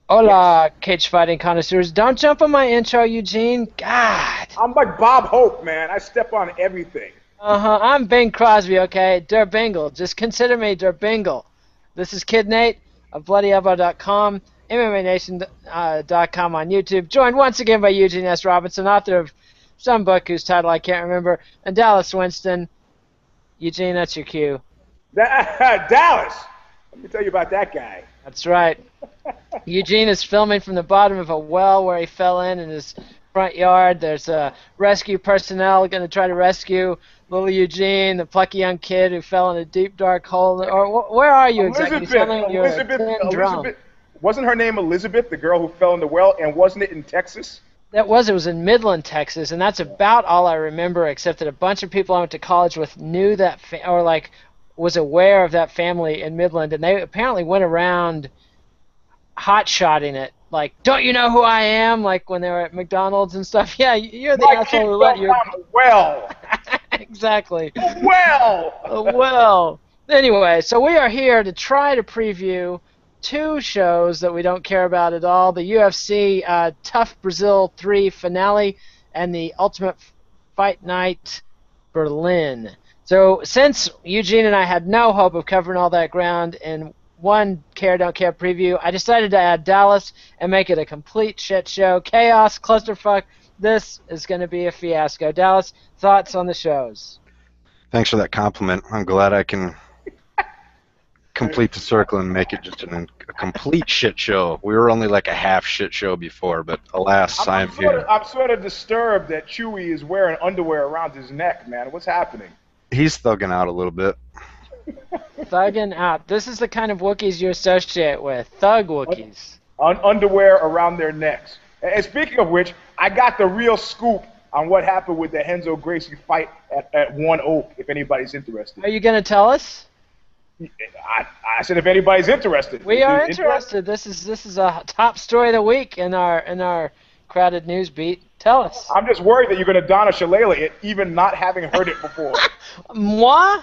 Hola, cage fighting connoisseurs. Don't jump on my intro, Eugene. God. I'm like Bob Hope, man. I step on everything. I'm Bing Crosby, okay? Der Bingle. Just consider me Der Bingle. This is Kid Nate of BloodyElbow.com, MMANation.com on YouTube. Joined once again by Eugene S. Robinson, author of some book whose title I can't remember, and Dallas Winston. Eugene, that's your cue. Dallas. Let me tell you about that guy. That's right. Eugene is filming from the bottom of a well where he fell in his front yard. There's rescue personnel going to try to rescue little Eugene, the plucky young kid who fell in a deep, dark hole. Or where are you exactly? Elizabeth. Wasn't her name Elizabeth, the girl who fell in the well, and wasn't it in Texas? It was in Midland, Texas, and that's about all I remember, except that a bunch of people I went to college with knew that, was aware of that family in Midland, and they apparently went around hot-shotting it. Like, don't you know who I am? Like when they were at McDonald's and stuff. Yeah, you're the asshole who let you. Well. Exactly. Well. Well. Anyway, so we are here to try to preview two shows that we don't care about at all: the UFC TUF Brazil 3 finale and the Ultimate Fight Night Berlin. So since Eugene and I had no hope of covering all that ground in one care don't care preview, I decided to add Dallas and make it a complete shit show. Chaos, clusterfuck. This is going to be a fiasco. Dallas, thoughts on the shows? Thanks for that compliment. I'm glad I can complete the circle and make it just a complete shit show. We were only like a half shit show before, but alas, I'm here. I'm sort of disturbed that Chewy is wearing underwear around his neck, man. What's happening? He's thugging out a little bit. Thugging out. This is the kind of Wookiees you associate with. Thug Wookiees. Underwear around their necks. And speaking of which, I got the real scoop on what happened with the Renzo Gracie fight at One Oak, if anybody's interested. Are you going to tell us? I said if anybody's interested. We are interested. This is a top story of the week in our crowded news beat. Tell us. I'm just worried that you're going to Donna Shalala it, even not having heard it before. Moi?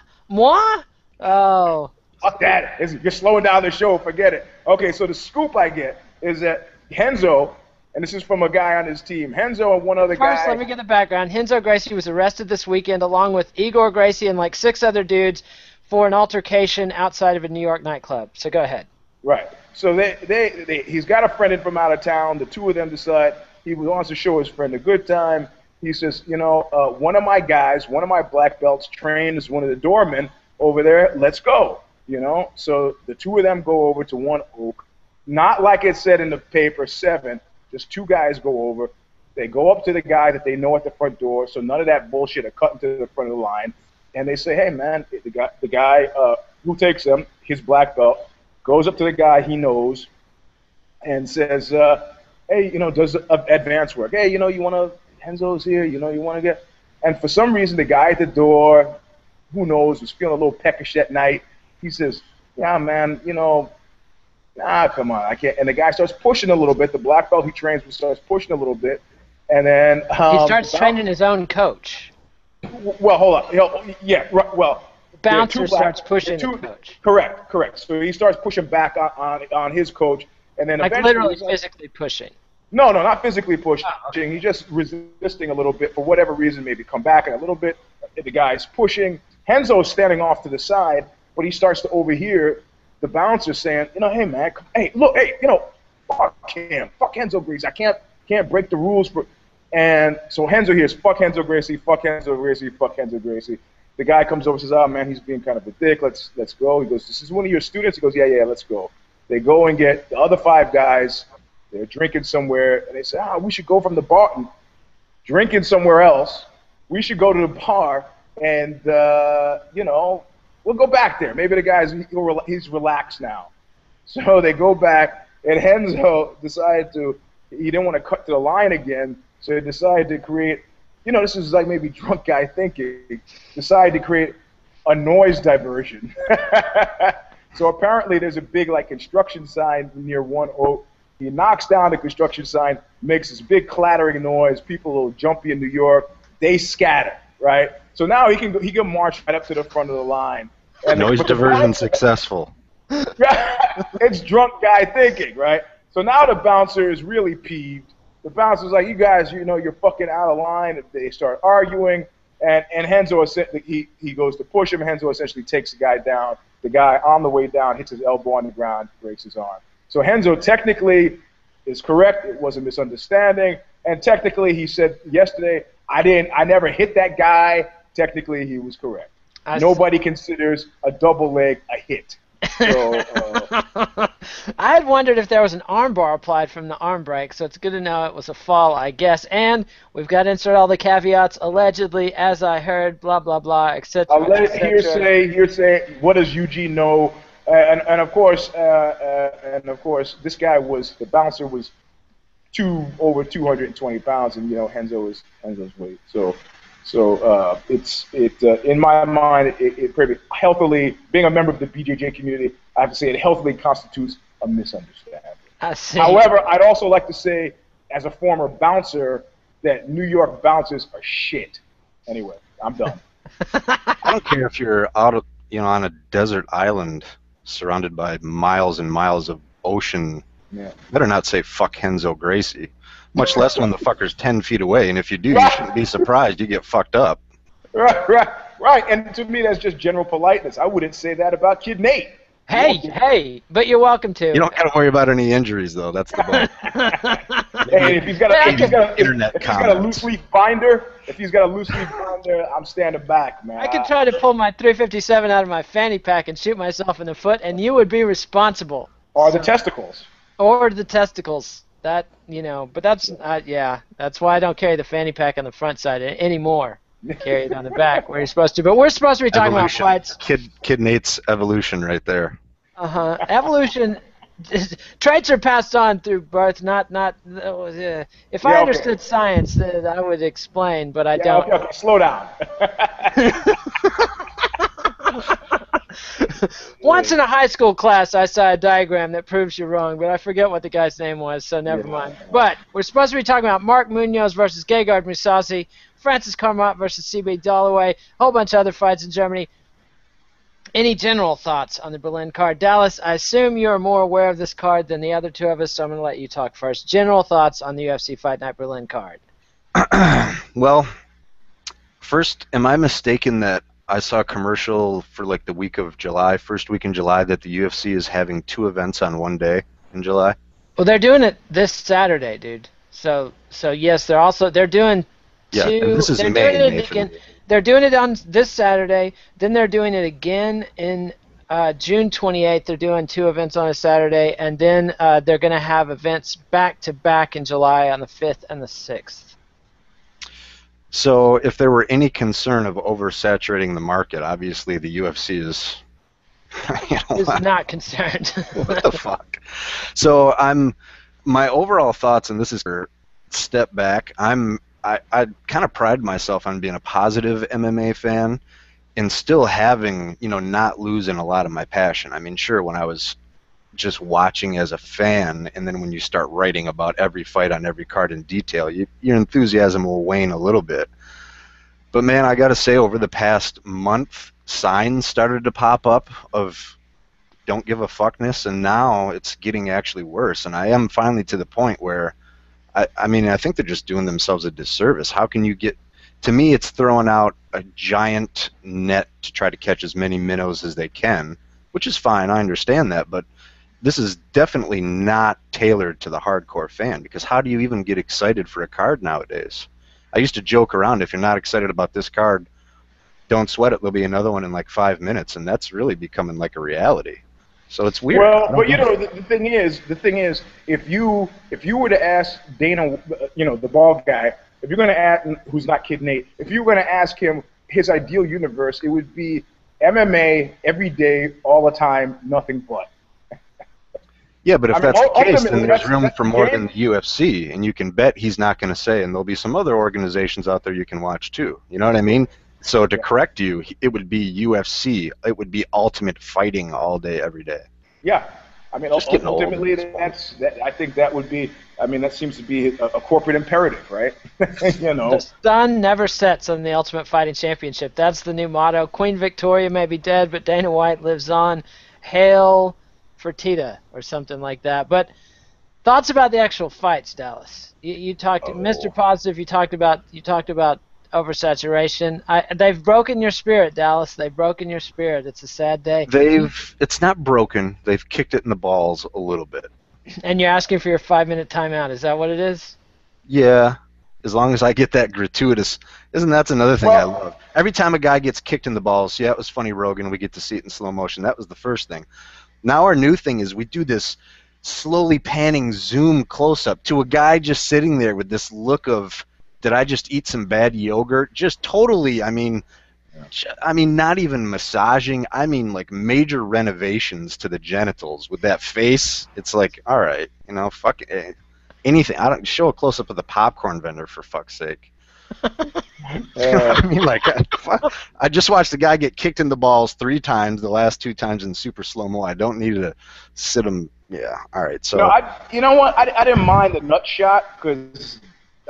Oh. Fuck that. You're slowing down the show. Forget it. Okay, so the scoop I get is that Renzo, and this is from a guy on his team, Renzo and one other guy. First, let me get the background. Renzo Gracie was arrested this weekend along with Igor Gracie and like 6 other dudes for an altercation outside of a New York nightclub. So go ahead. Right. So he's got a friend in from out of town. The two of them decide he wants to show his friend a good time. He says, one of my guys, one of my black belts trained as one of the doormen over there. Let's go. So the two of them go over to One Oak. Not like it said in the paper, 7. Just 2 guys go over. They go up to the guy that they know at the front door, so none of that bullshit are cutting to the front of the line. And they say, hey, man, the guy who takes them, his black belt, goes up to the guy he knows and says, hey, does advance work. Hey, you want to, Renzo's here, you want to get. And for some reason, the guy at the door, who knows, was feeling a little peckish that night. He says, yeah, man, come on, I can't. And the guy starts pushing a little bit. The black belt he trains with starts pushing a little bit. And then he starts training his own coach. Well, hold on. Yeah, well. The bouncer starts pushing the coach. Correct. So he starts pushing back on his coach. And then like literally physically pushing. No, not physically pushing. Oh, okay. He's just resisting a little bit for whatever reason, maybe come back in a little bit. The guy's pushing. Renzo's standing off to the side, but he starts to overhear the bouncer saying, hey, man, look, fuck him. Fuck Renzo Gracie. I can't break the rules for. And so Renzo hears, fuck Renzo Gracie, fuck Renzo Gracie, fuck Renzo Gracie. The guy comes over and says, oh, man, he's being kind of a dick. Let's go. He goes, this is one of your students? He goes, yeah, let's go. They go and get the other 5 guys. They're drinking somewhere, and they say, we should go from the bar and drinking somewhere else. We should go to the bar, and, we'll go back there. Maybe the guy's he's relaxed now. So they go back, and Renzo decided he didn't want to cut to the line again, so he decided to create, this is like maybe drunk guy thinking, decided to create a noise diversion. So apparently there's a big construction sign near One Oak. He knocks down the construction sign, makes this big clattering noise. People a little jumpy in New York. They scatter, right? So now he can march right up to the front of the line. And noise diversion successful. It's drunk guy thinking, right? So now the bouncer is really peeved. The bouncer's like, you guys, you're fucking out of line. They start arguing, and Renzo, he goes to push him. Renzo essentially takes the guy down. The guy on the way down hits his elbow on the ground, breaks his arm. So Renzo technically is correct. It was a misunderstanding, and technically he said yesterday, I never hit that guy. Technically he was correct. Nobody considers a double leg a hit. So, I had wondered if there was an arm bar applied from the arm break, so it's good to know it was a fall, I guess. And we've got to insert all the caveats, allegedly, as I heard, blah, blah, blah, etc. Hearsay, what does Eugene know? And of course, this guy the bouncer was over 220 pounds, and Renzo's weight. So in my mind, it pretty healthily, being a member of the BJJ community, I have to say it healthily constitutes a misunderstanding. I see. However, I'd also like to say, as a former bouncer, that New York bouncers are shit. Anyway, I'm done. I don't care if you're out on a desert island surrounded by miles and miles of ocean. Yeah. Better not say fuck Renzo Gracie. Much less when the fucker's 10 feet away, and if you do, you shouldn't be surprised. You get fucked up. Right. And to me, that's just general politeness. I wouldn't say that about Kid Nate. Hey, but you're welcome to. You don't got to worry about any injuries, though. That's the point. Hey, if he's got a loose leaf binder, I'm standing back, man. I could try to pull my 357 out of my fanny pack and shoot myself in the foot, and you would be responsible. Or the testicles. Or the testicles. But that's that's why I don't carry the fanny pack on the front side anymore. I carry it on the back where you're supposed to. But we're supposed to be talking about fights. Kid Nate's evolution right there. Evolution. Traits are passed on through birth, not. If I understood science, then I would explain, but I don't. Okay, slow down. Once in a high school class, I saw a diagram that proves you wrong, but I forget what the guy's name was, so never mind. But we're supposed to be talking about Mark Munoz versus Gegard Mousasi, Francis Carmot versus CB Dalloway, a whole bunch of other fights in Germany. Any general thoughts on the Berlin card? Dallas, I assume you're more aware of this card than the other two of us, so I'm going to let you talk first. General thoughts on the UFC Fight Night Berlin card? Well, first, am I mistaken that I saw a commercial for like the week of July, first week in July, that the UFC is having 2 events on one day in July? Well, they're doing it this Saturday, dude. So yes, they're doing 2. Yeah, and this is May, Nathan. They're doing it on this Saturday. Then they're doing it again in June 28th. They're doing 2 events on a Saturday, and then they're going to have events back to back in July on the 5th and the 6th. So if there were any concern of oversaturating the market, obviously the UFC is not concerned. What the fuck? So my overall thoughts, and this is a step back, I kind of pride myself on being a positive MMA fan and still having, not losing a lot of my passion. I mean, sure, when I was just watching as a fan, and then when you start writing about every fight on every card in detail, your enthusiasm will wane a little bit. But man, I gotta say, over the past month, signs started to pop up of don't give a fuckness, and now it's getting actually worse. And I am finally to the point where I think they're just doing themselves a disservice. How can you to me, it's throwing out a giant net to try to catch as many minnows as they can, which is fine, I understand that, but this is definitely not tailored to the hardcore fan, because how do you even get excited for a card nowadays? I used to joke around, if you're not excited about this card, don't sweat it, there'll be another one in like 5 minutes, and that's really becoming like a reality. So it's weird. Well, but the thing is, if you were to ask Dana, the bald guy, if you're going to ask, who's not Kid Nate, if you were going to ask him his ideal universe, it would be MMA every day, all the time, nothing but. Yeah, but if that's the case, then there's room for more than the UFC, and you can bet he's not going to say, and there'll be some other organizations out there you can watch too. You know what I mean? So to correct you, it would be UFC. It would be Ultimate Fighting all day, every day. Yeah. I mean, ultimately, I think that would be, that seems to be a corporate imperative, right? The sun never sets on the Ultimate Fighting Championship. That's the new motto. Queen Victoria may be dead, but Dana White lives on. Hail Fertitta, or something like that. But Thoughts about the actual fights, Dallas? You talked, Mr. Positive. You talked about oversaturation. They've broken your spirit, Dallas. They've broken your spirit. It's a sad day. It's not broken. They've kicked it in the balls a little bit. And you're asking for your 5-minute timeout. Is that what it is? Yeah, as long as I get that gratuitous. That's another thing I love. Every time a guy gets kicked in the balls, yeah, it was funny, Rogan. We get to see it in slow motion. That was the first thing. Now our new thing is we do this slowly panning zoom close-up to a guy just sitting there with this look of, did I just eat some bad yogurt? Just totally, I mean, not even massaging. I mean, like major renovations to the genitals with that face. It's like, all right, fuck it. Anything. I don't show a close-up of the popcorn vendor, for fuck's sake. I mean, like, I just watched the guy get kicked in the balls 3 times, the last 2 times in super slow-mo. I don't need to sit him. Yeah, all right. So, no, you know what? I didn't mind the nut shot because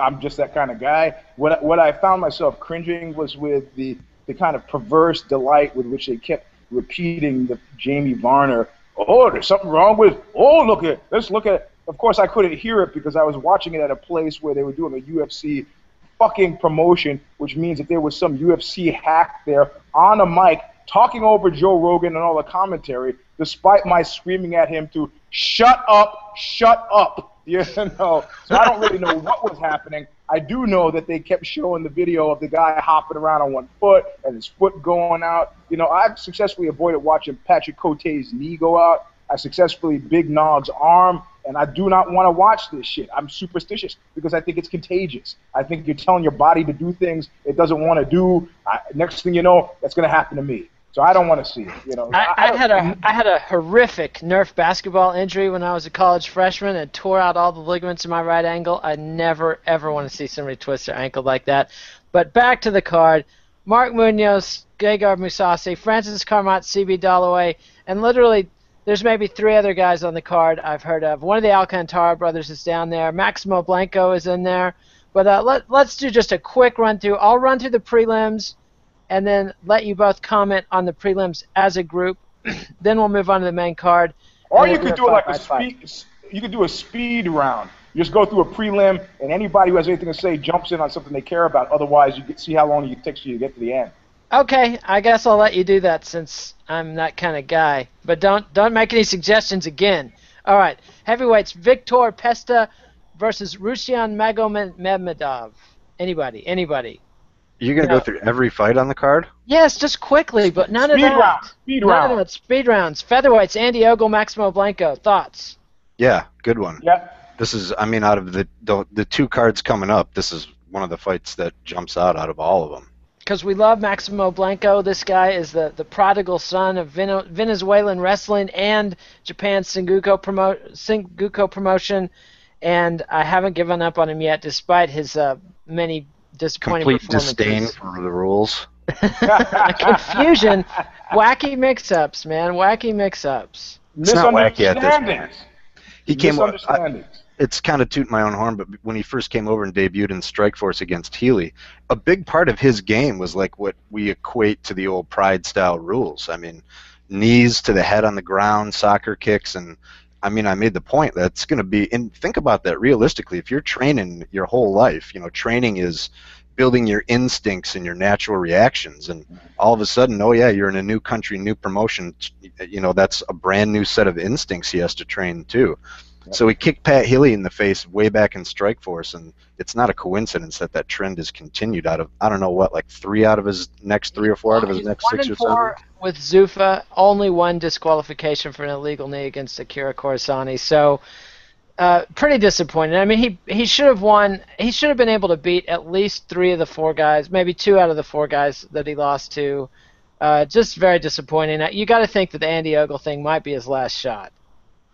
I'm just that kind of guy. What I found myself cringing was with the kind of perverse delight with which they kept repeating the Jamie Varner. Oh, there's something wrong with. Oh, let's look at it. Of course, I couldn't hear it because I was watching it at a place where they were doing a UFC fucking promotion, which means that there was some UFC hack there on a mic talking over Joe Rogan and all the commentary, despite my screaming at him to shut up, you know. So I don't really know what was happening. I do know that they kept showing the video of the guy hopping around on one foot and his foot going out. I've successfully avoided watching Patrick Cote's knee go out. I successfully Big Nog's arm, and I do not want to watch this shit. I'm superstitious because I think it's contagious. I think you're telling your body to do things it doesn't want to do. Next thing you know, that's going to happen to me. So I don't want to see it. I had a horrific Nerf basketball injury when I was a college freshman and tore out all the ligaments in my right ankle. I never, ever want to see somebody twist their ankle like that. But back to the card. Mark Munoz, Gegard Mousasi, Francis Carmot, CB Dalloway, and literally there's maybe 3 other guys on the card I've heard of. One of the Alcantara brothers is down there. Maximo Blanco is in there. But let's do just a quick run-through. I'll run through the prelims and then let you both comment on the prelims as a group. Then we'll move on to the main card. Or you could do like you could do a speed round. You just go through a prelim, and anybody who has anything to say jumps in on something they care about. Otherwise, you can see how long it takes you to get to the end. Okay, I guess I'll let you do that since I'm that kind of guy. But don't make any suggestions again. All right, heavyweights: Viktor Pesta versus Ruslan Magomedov. Anybody? You're going to go through every fight on the card? Yes, just quickly, but none of that. Speed round. Speed rounds. Featherweights: Andy Ogle, Maximo Blanco. Thoughts? Yeah, good one. Yeah. This is, out of the 2 cards coming up, this is one of the fights that jumps out of all of them. Because we love Maximo Blanco. This guy is the prodigal son of Venezuelan wrestling and Japan's Sengoku promotion, and I haven't given up on him yet, despite his many disappointing complete performances. Disdain for the rules. Confusion, wacky mix-ups, man, wacky mix-ups. It's not wacky at this point. He came. Misunderstandings. It's kind of tooting my own horn, but when he first came over and debuted in Strikeforce against Healy, a big part of his game was like what we equate to the old Pride-style rules. I mean, knees to the head on the ground, soccer kicks, and I made the point that it's going to be, and think about that realistically, if you're training your whole life, training is building your instincts and your natural reactions, and all of a sudden, oh yeah, you're in a new country, new promotion, that's a brand new set of instincts he has to train too. So he kicked Pat Healy in the face way back in Strikeforce, and it's not a coincidence that trend has continued out of, I don't know what, like 3 out of his next 3 or 4 out of his next 6 or 7. With Zuffa, only 1 disqualification for an illegal knee against Akira Corsani. So pretty disappointing. I mean, he should have won. He should have been able to beat at least 3 of the 4 guys, maybe 2 out of the 4 guys that he lost to. Just very disappointing. You got to think that the Andy Ogle thing might be his last shot.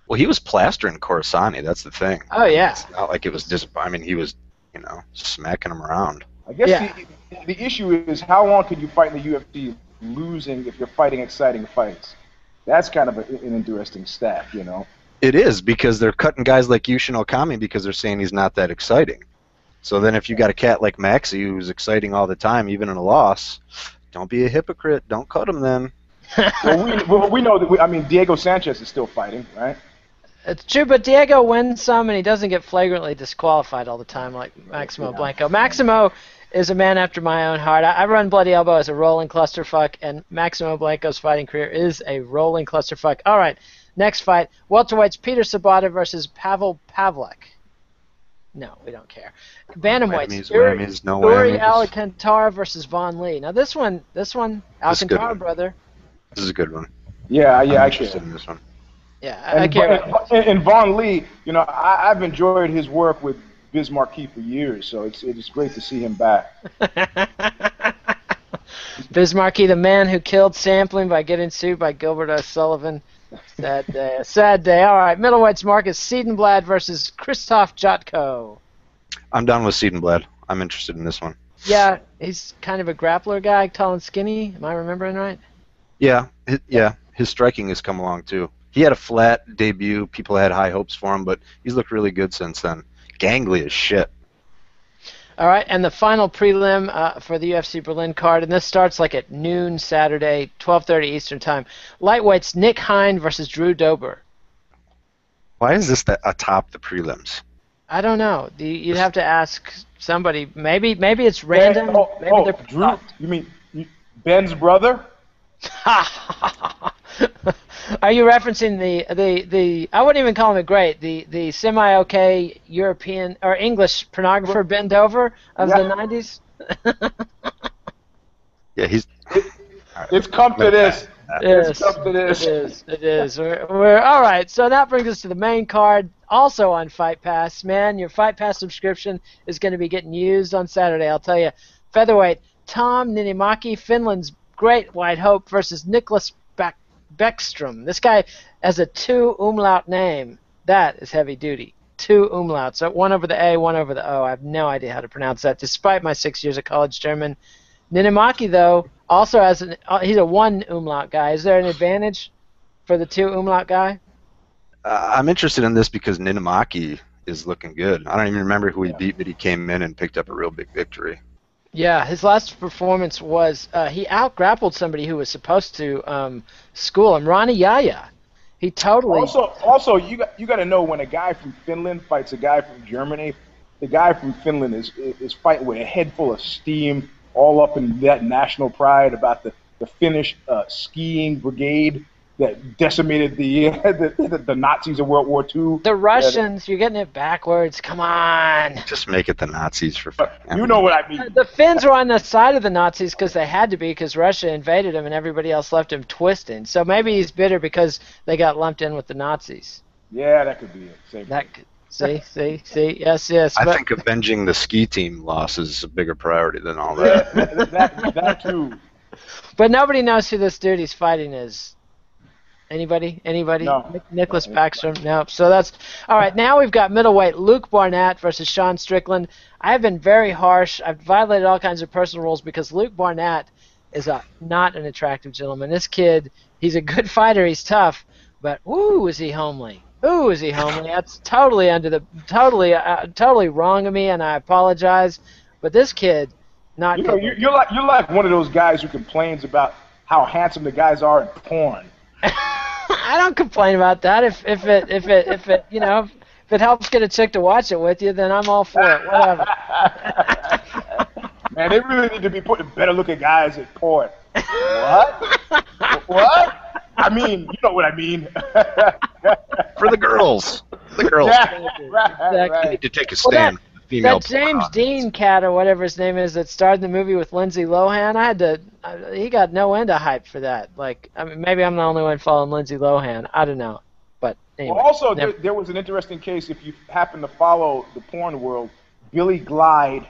Well, he was plastering Corsani. That's the thing. Oh yeah. It's not like it was he was, smacking him around. I guess the issue is how long can you fight in the UFC losing if you're fighting exciting fights? That's kind of an interesting stat, It is, because they're cutting guys like Yushin Okami because they're saying he's not that exciting. So then if you got a cat like Maxie who's exciting all the time, even in a loss, don't be a hypocrite. Don't cut him then. Well, we know that. Diego Sanchez is still fighting, right? It's true, but Diego wins some, and he doesn't get flagrantly disqualified all the time like Maximo Blanco. Maximo is a man after my own heart. I run Bloody Elbow as a rolling clusterfuck, and Maximo Blanco's fighting career is a rolling clusterfuck. All right, next fight, welterweights Peter Sabata versus Pavel Pavlik. No, we don't care. Bantamweights, Uri Alcantara versus Von Lee. Now this one, Alcantara brother. This is a good one. Yeah, I'm I interested care. in this one. Yeah, I care. And Von Lee, you know, I've enjoyed his work with Biz Markie for years, so it is great to see him back. Biz Markie, the man who killed sampling by getting sued by Gilbert O'Sullivan. Sad day. A sad day. All right, middleweights Marcus Siedenblad versus Christoph Jotko. I'm done with Siedenblad. I'm interested in this one. Yeah, he's kind of a grappler guy, tall and skinny. Am I remembering right? Yeah, his striking has come along too. He had a flat debut. People had high hopes for him, but he's looked really good since then. Gangly as shit. All right, and the final prelim for the UFC Berlin card, and this starts like at noon Saturday, 12:30 Eastern Time. Lightweights Nick Hine versus Drew Dober. Why is this atop the prelims? I don't know. You'd have to ask somebody. Maybe it's random. Maybe they're Drew. You mean Ben's brother? Are you referencing the I wouldn't even call him a great, the semi-okay European or English pornographer Ben Dover of the 90s? Yeah, it's come to this. It's come to this. It is. We're all right. So that brings us to the main card, also on Fight Pass. Man, your Fight Pass subscription is going to be getting used on Saturday. I'll tell you. Featherweight Tom Niinimäki, Finland's Great White Hope versus Nicholas Beckstrom. This guy has a 2 umlaut name. That is heavy duty. 2 umlauts. So one over the A, one over the O. I have no idea how to pronounce that, despite my 6 years of college German. Niinimäki, though, also has he's a 1 umlaut guy. Is there an advantage for the 2 umlaut guy? I'm interested in this because Niinimäki is looking good. I don't even remember who he beat, but he came in and picked up a real big victory. Yeah, his last performance was he out-grappled somebody who was supposed to school him, Ronnie Yaya. He totally... Also, you got to know when a guy from Finland fights a guy from Germany, the guy from Finland is fighting with a head full of steam, all up in that national pride about the Finnish skiing brigade that decimated the Nazis in World War II. The Russians, you're getting it backwards. Come on. Just make it the Nazis for fun. You know what I mean. The Finns were on the side of the Nazis because they had to be, because Russia invaded them and everybody else left him twisting. So maybe he's bitter because they got lumped in with the Nazis. Yeah, that could be it. See, yes. I think avenging the ski team loss is a bigger priority than all that. That too. But nobody knows who this dude he's fighting is. Anybody? No. Nicholas Backstrom? No. So that's all right. Now we've got middleweight Luke Barnett versus Sean Strickland. I have been very harsh. I've violated all kinds of personal rules because Luke Barnett is not an attractive gentleman. This kid, he's a good fighter. He's tough, but ooh, is he homely? Ooh, is he homely? That's totally totally wrong of me, and I apologize. But this kid, not. You know, you're like one of those guys who complains about how handsome the guys are in porn. I don't complain about that. If it you know, if it helps get a chick to watch it with you, then I'm all for it. Whatever. Man, they really need to be putting better looking guys in porn. What? What? I mean, you know what I mean. For the girls. The girls. Yeah, Exactly. They need to take a stand. That James Dean cat or whatever his name is that starred in the movie with Lindsay Lohan, he got no end of hype for that. Like, I mean, maybe I'm the only one following Lindsay Lohan. I don't know. But anyway. Well, also, there was an interesting case, if you happen to follow the porn world, Billy Glide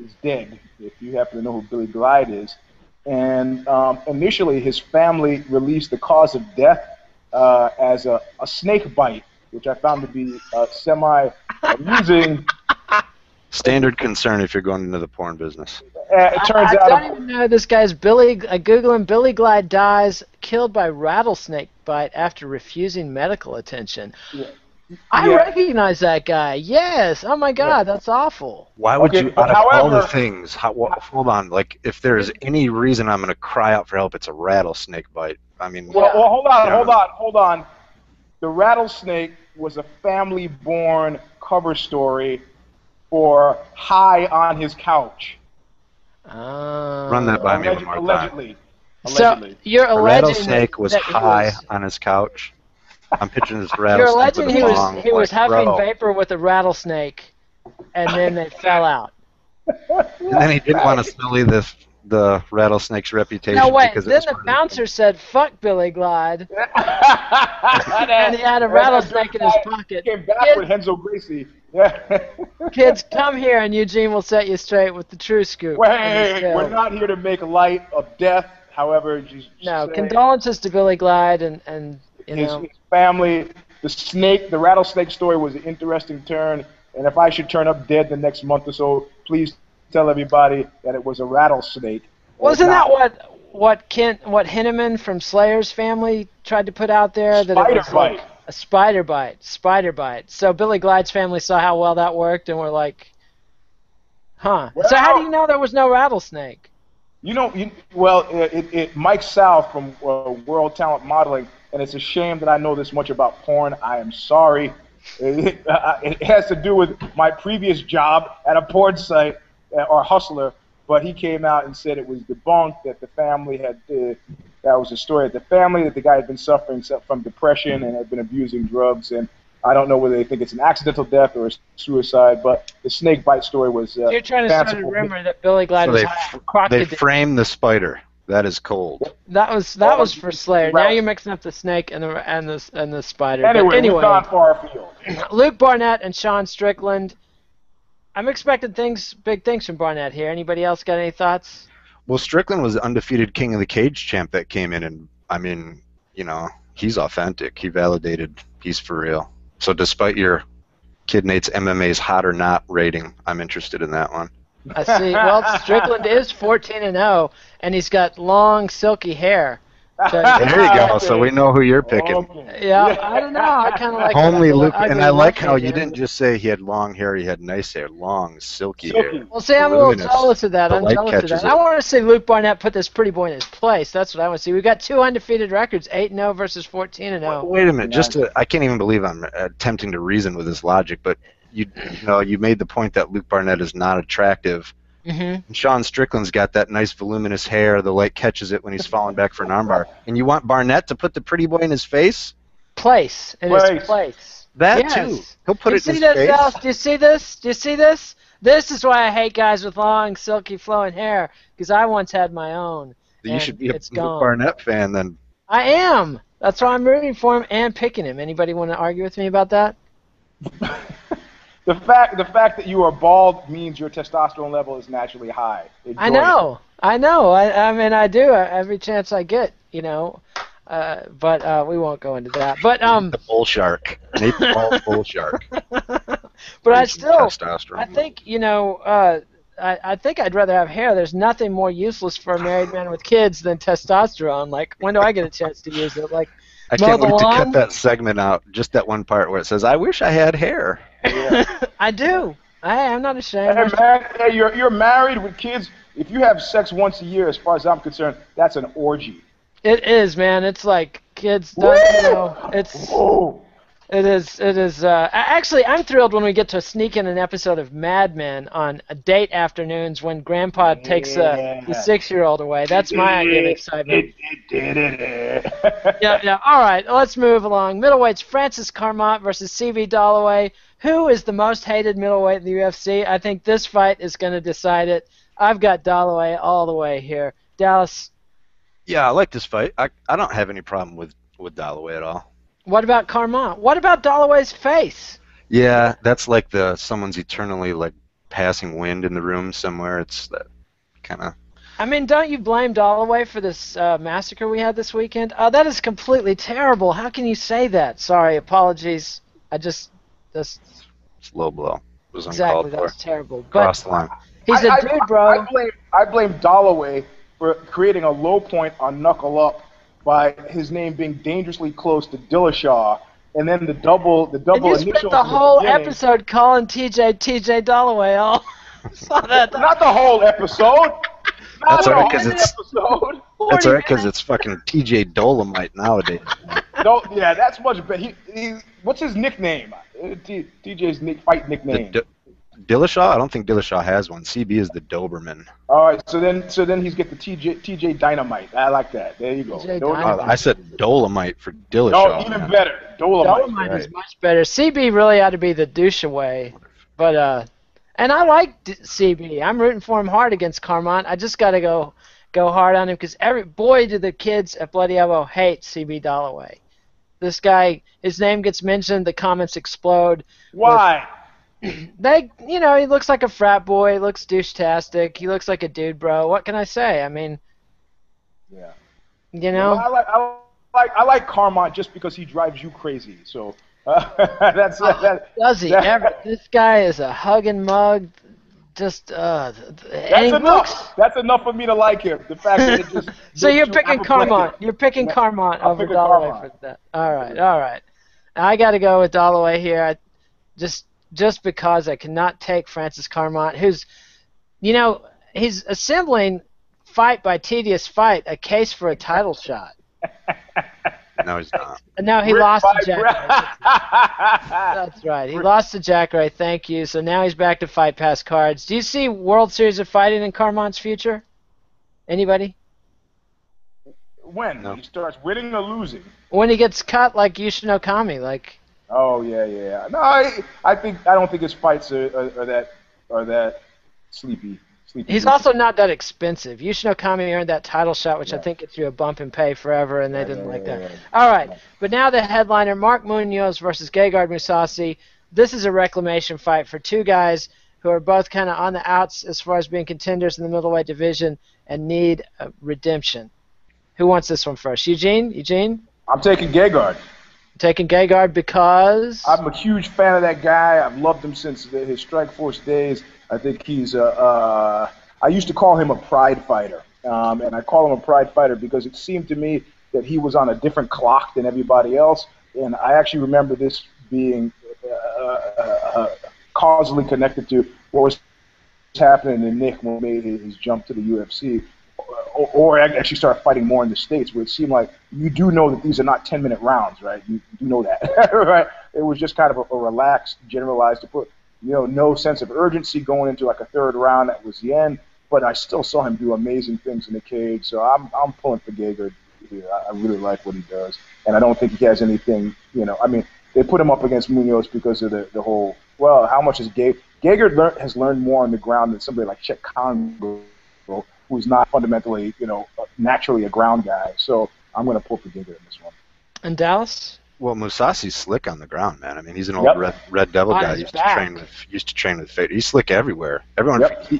is dead, if you happen to know who Billy Glide is. And initially, his family released the cause of death as a snake bite, which I found to be semi-amusing. Standard concern if you're going into the porn business. It turns out. I don't even know this guy's Billy. I Google him. Billy Glide dies killed by rattlesnake bite after refusing medical attention. Yeah. I recognize that guy. Yes. Oh my God, that's awful. Why would you? Out of all the things, hold on. Like, if there is any reason I'm going to cry out for help, it's a rattlesnake bite. I mean. Well, hold on. The rattlesnake was a family-born cover story for High on His Couch. Run that by me one more time. Allegedly. So you're A alleging rattlesnake was that high on his couch. I'm picturing this You're rattlesnake alleging with a bong. he was like, huffing bro. vapor with a rattlesnake, and then they fell out. And then he didn't want to sully the rattlesnake's reputation. No, wait. Because it Then was the part of bouncer said, "Fuck Billy Glide," and he had a rattlesnake in his pocket. Came back with Renzo Gracie. Yeah. Kids, come here, and Eugene will set you straight with the true scoop. Well, hey, we're not here to make light of death. However, condolences to Billy Glide and his family. The rattlesnake story was an interesting turn. And if I should turn up dead the next month or so, please tell everybody that it was a rattlesnake. Wasn't that what Hinneman from Slayer's family tried to put out there? That it was like a spider bite. So Billy Glide's family saw how well that worked, and were like, huh. Well, so how do you know there was no rattlesnake? Mike South from World Talent Modeling, and it's a shame that I know this much about porn. I am sorry. It has to do with my previous job at a porn site, or Hustler, but he came out and said it was debunked, that the family had, that was a story at the family, that the guy had been suffering from depression and had been abusing drugs, and I don't know whether they think it's an accidental death or a suicide, but the snake bite story was You're trying to start a rumor that Billy Glide was they framed the spider. That is cold. That was for Slayer. Now you're mixing up the snake and the spider. Anyway, we've gone far afield. Luke Barnett and Sean Strickland. I'm expecting big things from Barnett here. Anybody else got any thoughts? Well, Strickland was the undefeated King of the Cage champ that came in, and I mean, he's authentic. He validated he's for real. So despite your Kid Nate's MMA's hot or not rating, I'm interested in that one. I see. Well, Strickland is 14-0, and he's got long, silky hair. So there you go. So we know who you're picking. Yeah, I don't know. I kind of like Homely Luke, and I like how you didn't just say he had long hair. He had nice hair, long, silky hair. Well, see, I'm a little jealous of that. I want to see Luke Barnett put this pretty boy in his place. That's what I want to see. We've got 2 undefeated records, 8-0 versus 14-0. Wait a minute. I can't even believe I'm attempting to reason with this logic, but you made the point that Luke Barnett is not attractive. Mm-hmm. Sean Strickland's got that nice voluminous hair. The light catches it when he's falling back for an armbar. And you want Barnett to put the pretty boy in his face? Place. That too. He'll put it in his face. Do you see this? Do you see this? This is why I hate guys with long, silky, flowing hair, because I once had my own. You should be a Luke Barnett fan then. I am. That's why I'm rooting for him and picking him. Anybody want to argue with me about that? The fact that you are bald means your testosterone level is naturally high. I know. I mean, I do every chance I get, but we won't go into that. But the bull shark, Nate the bald bull shark. But I think I think I'd rather have hair. There's nothing more useless for a married man with kids than testosterone. Like, when do I get a chance to use it? Like, I can't wait to cut that segment out, just that one part where it says, "I wish I had hair." Yeah. I do. I'm not ashamed. Hey, man, you're married with kids. If you have sex once a year, as far as I'm concerned, that's an orgy. It is, man. It's like kids don't, it's... Whoa. It is. Actually, I'm thrilled when we get to sneak in an episode of Mad Men on date afternoons when Grandpa takes the 6-year-old away. That's my idea of excitement. Yeah. All right, let's move along. Middleweights: Francis Carmont versus C.V. Dalloway. Who is the most hated middleweight in the UFC? I think this fight is going to decide it. I've got Dalloway all the way here. Dallas. Yeah, I like this fight. I don't have any problem with Dalloway at all. What about Carmont? What about Dalloway's face? Yeah, that's like someone's eternally like passing wind in the room somewhere. It's that kind of. I mean, don't you blame Dalloway for this massacre we had this weekend? Oh, that is completely terrible. How can you say that? Sorry, apologies. It's low blow. It was exactly, that was terrible. Cross the line. He's a dude, bro. I blame Dalloway for creating a low point on Knuckle Up by his name being dangerously close to Dillashaw, and then the double and you spent the whole episode calling TJ Dalloway. All saw that. Not the whole episode. That's all right, because it's fucking TJ Dolomite nowadays. No, Yeah, that's much better. What's his nickname? TJ's fight nickname. Dillashaw? I don't think Dillashaw has one. CB is the Doberman. All right, so then he's get the TJ Dynamite. I like that. There you go. I said Dolomite for Dillashaw. No, even better. Dolomite is much better. CB really ought to be the douche away, but and I like CB. I'm rooting for him hard against Carmont. I just got to go hard on him because do the kids at Bloody Elbow hate CB Dalloway. This guy, his name gets mentioned, the comments explode. Why? He looks like a frat boy. He looks douche-tastic. He looks like a dude, bro. What can I say? I mean, yeah. Well, I like Carmont just because he drives you crazy. So that's does he ever? This guy is a hugging mug. Just that's enough. That's enough for me to like him. The fact that it just so you're picking Carmont. You're picking Carmont over Dalloway for that. All right. I got to go with Dalloway here. Just because I cannot take Francis Carmont, who's, he's assembling fight by tedious fight, a case for a title shot. No, he's not. No, he lost to Jack. That's right. He lost to Jack Ray. Thank you. So now he's back to fight past cards. Do you see World Series of Fighting in Carmont's future? Anybody? When? No. He starts winning or losing? When he gets cut like Yushin Okami, like. Oh yeah. No, I don't think his fights are that sleepy. He's also not that expensive. Yushin Okami earned that title shot, which I think gets you a bump in pay forever, and they didn't like that. All right, but now the headliner, Mark Munoz versus Gegard Mousasi. This is a reclamation fight for two guys who are both kind of on the outs as far as being contenders in the middleweight division and need redemption. Who wants this one first? Eugene? I'm taking Gegard. Taking Gegard because? I'm a huge fan of that guy. I've loved him since his Strikeforce days. I think he's I used to call him a pride fighter, and I call him a pride fighter because it seemed to me that he was on a different clock than everybody else, and I actually remember this being causally connected to what was happening to Nick when he made his jump to the UFC, or actually started fighting more in the States, where it seemed like you do know that these are not 10-minute rounds, right? You do know that, right? It was just kind of a relaxed, generalized approach. No sense of urgency going into like a third round. That was the end. But I still saw him do amazing things in the cage. So I'm pulling for Gegard here. I really like what he does, and I don't think he has anything. I mean, they put him up against Munoz because of the whole. Well, how much is Gegard has learned more on the ground than somebody like Chet Congo, who's not fundamentally, naturally a ground guy. So I'm going to pull for Gegard in this one. And Dallas? Well, Mousasi's slick on the ground, man. I mean, he's an old Red Devil guy. Used to train with Fate. He's slick everywhere.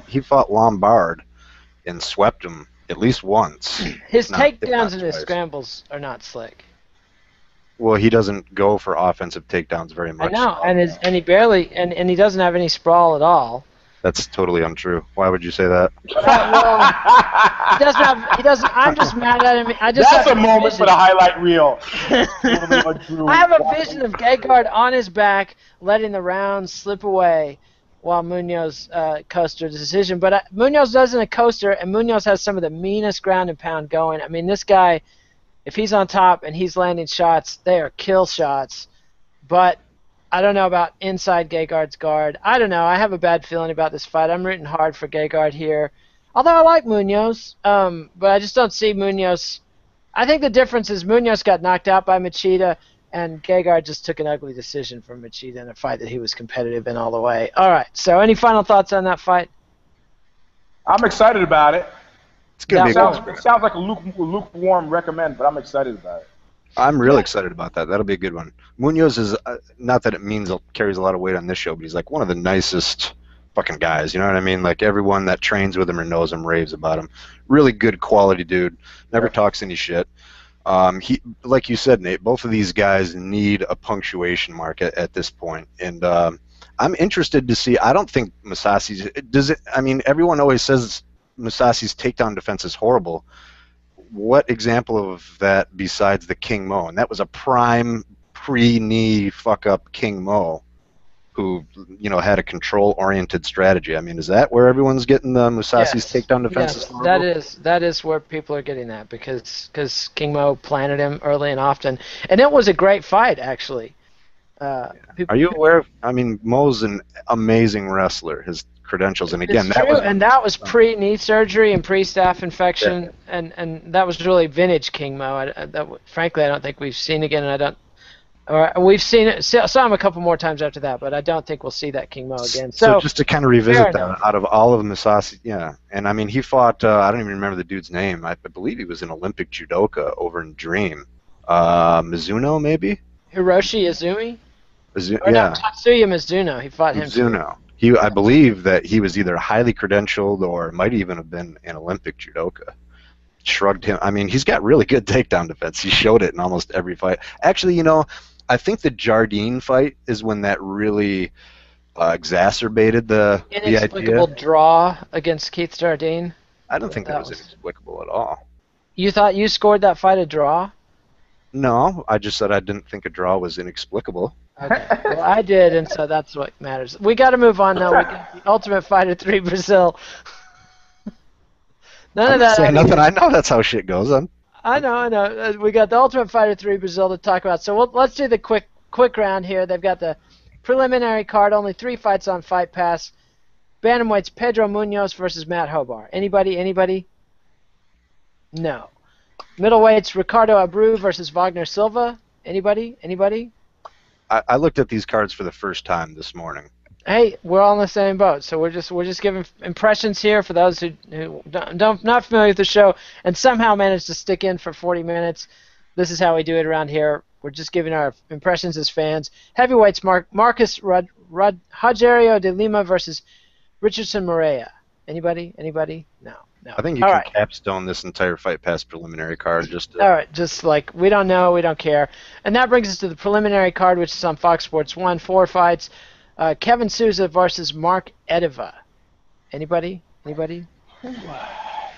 He fought Lombard and swept him at least once. His takedowns and his scrambles are not slick. Well, he doesn't go for offensive takedowns very much. I know, and he barely and he doesn't have any sprawl at all. That's totally untrue. Why would you say that? He doesn't. I'm just mad at him. That's a moment for the highlight reel. I have a vision of Gegard on his back, letting the rounds slip away, while Munoz coastered the decision. But Munoz doesn't a coaster, and Munoz has some of the meanest ground and pound going. I mean, this guy, if he's on top and he's landing shots, they are kill shots. But I don't know about inside Gegard's guard. I don't know. I have a bad feeling about this fight. I'm rooting hard for Gegard here. Although I like Munoz, but I just don't see Munoz. I think the difference is Munoz got knocked out by Machida, and Gegard just took an ugly decision from Machida in a fight that he was competitive in all the way. All right, so any final thoughts on that fight? I'm excited about it. It's gonna be it sounds like a lukewarm recommend, but I'm excited about it. I'm really excited about that. That'll be a good one. Munoz is, not that it means it carries a lot of weight on this show, but he's like one of the nicest fucking guys. You know what I mean? Like everyone that trains with him or knows him raves about him. Really good quality dude. Never talks any shit. He, like you said, Nate, both of these guys need a punctuation mark at this point. And I'm interested to see. I don't think Mousasi's does it. I mean, everyone always says Mousasi's takedown defense is horrible. What example of that besides the King Mo? And that was a prime pre-knee fuck-up King Mo, who had a control-oriented strategy. I mean, is that where everyone's getting the Mousasi's takedown defenses? Yes, that is where people are getting that because King Mo planted him early and often, and it was a great fight actually. Are you aware of? I mean, Mo's an amazing wrestler. His credentials, and again, that was pre-knee surgery and pre-staph infection, and that was really vintage King Mo. Frankly, I don't think we've seen again, and we've seen it, saw him a couple more times after that, but I don't think we'll see that King Mo again. So just to kind of revisit that, out of all of Munoz, and I mean, he fought, I don't even remember the dude's name. I believe he was an Olympic judoka over in Dream. Mizuno, maybe? Hiroshi Izumi? No, Tatsuya Mizuno. He fought him. Mizuno. I believe that he was either highly credentialed or might even have been an Olympic judoka. Shrugged him. I mean, he's got really good takedown defense. He showed it in almost every fight. Actually, I think the Jardine fight is when that really exacerbated the inexplicable idea. Draw against Keith Jardine. I don't think that was inexplicable at all. You thought you scored that fight a draw? No, I just said I didn't think a draw was inexplicable. Okay, well, I did, and so that's what matters. We got to move on now. We got the Ultimate Fighter 3 Brazil. None of that. Say nothing. I know that's how shit goes. I know. We got the Ultimate Fighter 3 Brazil to talk about. So let's do the quick round here. They've got the preliminary card. Only 3 fights on Fight Pass. Bantamweights Pedro Munoz versus Matt Hobar. Anybody? No. Middleweights Ricardo Abreu versus Wagner Silva. Anybody? I looked at these cards for the first time this morning. Hey, we're all in the same boat, so we're just giving impressions here for those who not familiar with the show and somehow managed to stick in for 40 minutes. This is how we do it around here. We're just giving our impressions as fans. Heavyweights Marcus Rogerio de Lima versus Richardson Morea. Anybody? No. I think you can capstone this entire Fight Pass preliminary card. All right, just like we don't know, we don't care. And that brings us to the preliminary card, which is on Fox Sports 1. 4 fights. Kevin Souza versus Mark Ediva. Anybody?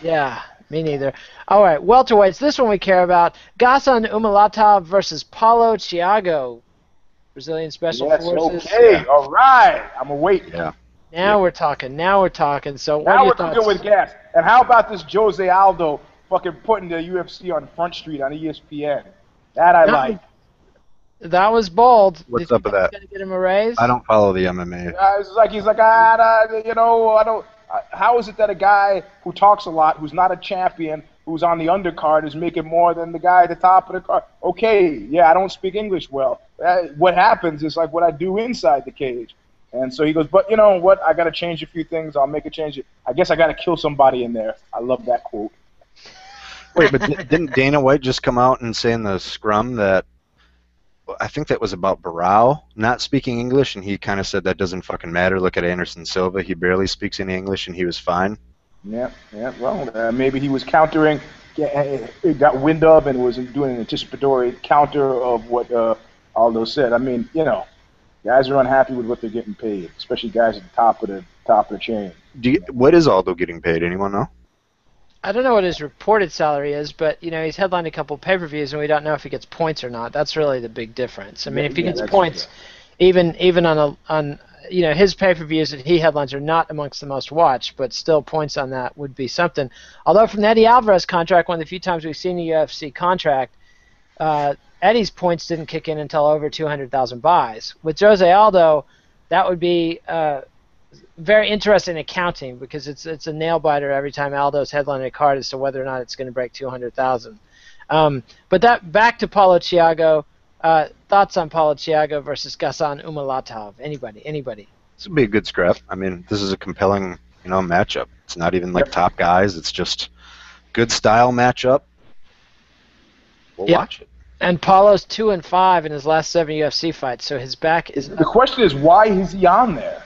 Yeah, me neither. All right, welterweights. This one we care about. Gaston Umalatov versus Paulo Thiago, Brazilian Special Forces. Okay, all right. I'm awake. Yeah. Now we're talking. So now we're cooking with gas. And how about this Jose Aldo fucking putting the UFC on Front Street on ESPN? That I like. That was bold. What's up with that? Gonna get him a raise? I don't follow the MMA. He's like, I don't. How is it that a guy who talks a lot, who's not a champion, who's on the undercard, is making more than the guy at the top of the card? Okay, yeah, I don't speak English well. What happens is like what I do inside the cage. And so he goes, but you know what? I got to change a few things. I'll make a change. I guess I got to kill somebody in there. I love that quote. Wait, but didn't Dana White just come out and say in the scrum that I think that was about Barao not speaking English, and he kind of said that doesn't fucking matter. Look at Anderson Silva. He barely speaks any English, and he was fine. Yeah. Well, maybe he was countering. It got wind of and was doing an anticipatory counter of what Aldo said. I mean, guys are unhappy with what they're getting paid, especially guys at the top of the chain. What is Aldo getting paid? Anyone know? I don't know what his reported salary is, but he's headlined a couple pay-per-views, and we don't know if he gets points or not. That's really the big difference. I mean, if he gets points, even on his pay-per-views that he headlines are not amongst the most watched, but still points on that would be something. Although from the Eddie Alvarez contract, one of the few times we've seen a UFC contract, Eddie's points didn't kick in until over 200,000 buys. With Jose Aldo, that would be very interesting accounting because it's a nail biter every time Aldo's headlining a card as to whether or not it's going to break 200,000. But that back to Paulo Thiago. Thoughts on Paulo Thiago versus Gaston Umalatov? Anybody? This would be a good scrap. I mean, this is a compelling matchup. It's not even like top guys. It's just good style matchup. We'll watch it. And Paulo's 2-5 in his last 7 UFC fights, so his back is. The question is, why is he on there?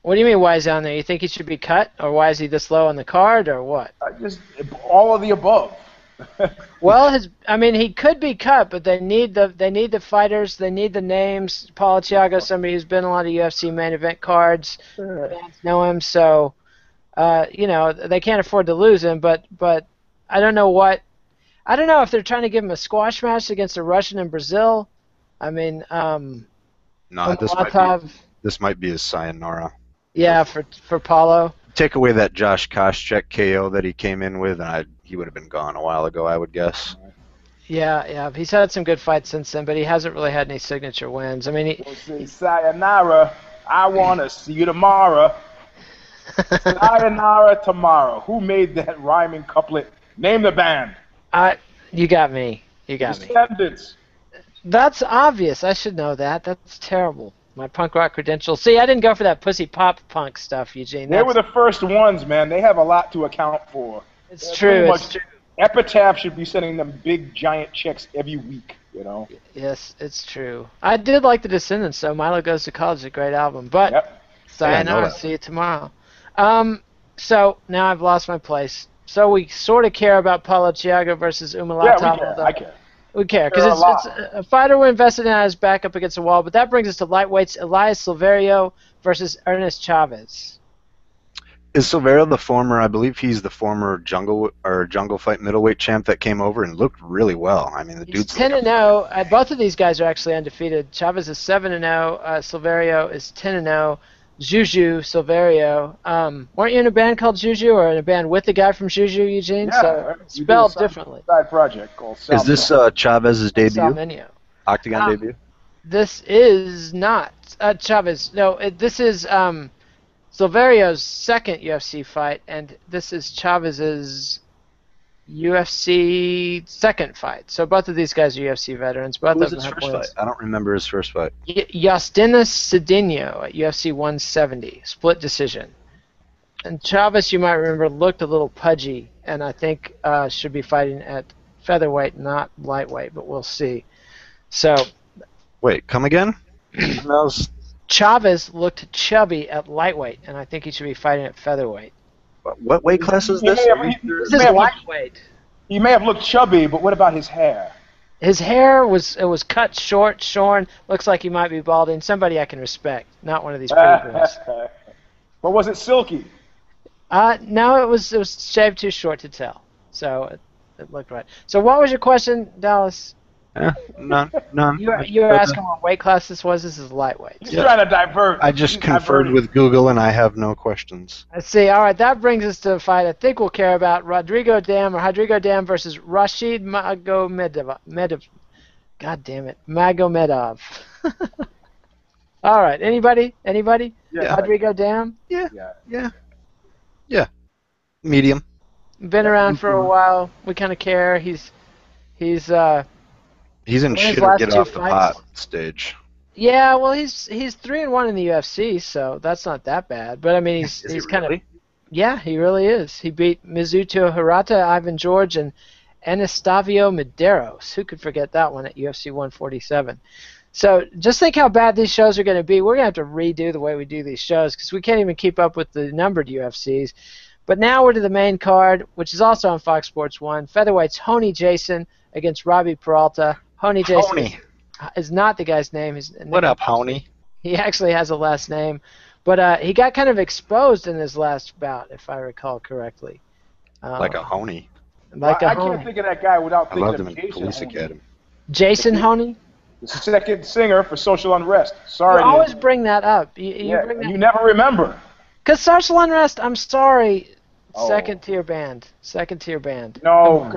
What do you mean, why is he on there? You think he should be cut, or why is he this low on the card, or what? Just all of the above. Well, he could be cut, but they need the fighters, they need the names. Paulo Thiago, somebody who's been on a lot of UFC main event cards, fans know him, so they can't afford to lose him. But I don't know what. I don't know if they're trying to give him a squash match against a Russian in Brazil. I mean, no, this might be. this might be his sayonara. Yeah, for Paulo. Take away that Josh Koscheck KO that he came in with, and he would have been gone a while ago, I would guess. Yeah. He's had some good fights since then, but he hasn't really had any signature wins. I mean, We'll say sayonara. I want to see you tomorrow. Sayonara tomorrow. Who made that rhyming couplet? Name the band. You got me. You got me. Descendants. That's obvious. I should know that. That's terrible. My punk rock credentials. See, I didn't go for that pussy pop punk stuff, Eugene. They were the first ones, man. They have a lot to account for. It's true. It's true. Epitaph should be sending them big, giant checks every week, you know? Yes, it's true. I did like The Descendants, though. Milo Goes to College is a great album. But sayonara, see you tomorrow. So now I've lost my place. So we sort of care about Paulo Thiago versus Umala Yeah, I care. We care because it's a fighter we're invested in his back up against the wall. But that brings us to lightweights: Elias Silverio versus Ernest Chavez. Is Silverio the former? I believe he's the former jungle fight middleweight champ that came over and looked really well. I mean, the dude's 10-0. Both of these guys are actually undefeated. Chavez is 7-0. Silverio is 10-0. Juju Silverio. Weren't you in a band called Juju, or in a band with the guy from Juju, Eugene? Yeah, so spelled differently. Side project called Sal. Is this Chavez's debut? Salmenio. Octagon debut? This is not Chavez. No, this is Silverio's second UFC fight, and this is Chavez's UFC second fight. So both of these guys are UFC veterans. Both Who was of them his have first wins. fight? I don't remember his first fight. Justinas Cedinho at UFC 170, split decision. And Chavez, you might remember, looked a little pudgy, and I think should be fighting at featherweight, not lightweight, but we'll see. So, wait, come again? Chavez looked chubby at lightweight, and I think he should be fighting at featherweight. What weight class is this? This is lightweight. He may have looked chubby, but what about his hair? His hair was cut short, shorn. Looks like he might be balding. Somebody I can respect, not one of these pretty boys. But was it silky? No, it was shaved too short to tell. So it looked right. So what was your question, Dallas? None. You were asking what weight class this was. This is lightweight. He's trying to divert. I just conferred with Google, and I have no questions. I see. All right, that brings us to a fight I think we'll care about: Rodrigo Dam versus Rashid Magomedov. God damn it, Magomedov. All right, anybody? Yeah. Rodrigo Dam? Yeah. Medium. Been around for a while. We kind of care. He's in shit or get off the pot stage. Yeah, well, he's 3-1 in the UFC, so that's not that bad. But I mean, he's kind of. Yeah, he really is. He beat Mizuto Hirata, Ivan George, and Anastavio Medeiros. Who could forget that one at UFC 147? So just think how bad these shows are going to be. We're going to have to redo the way we do these shows because we can't even keep up with the numbered UFCs. But now we're to the main card, which is also on Fox Sports 1. Featherweight's Honey Jason against Robbie Peralta. Honey Jason is not the guy's name. What up, Honey? He actually has a last name. But he got kind of exposed in his last bout, if I recall correctly. Like a Honey. I can't think of that guy without thinking of Jason Police Academy. Jason Honey? The second singer for Social Unrest. Sorry. You always bring that up. You never remember. Because Social Unrest, I'm sorry, second tier band. No,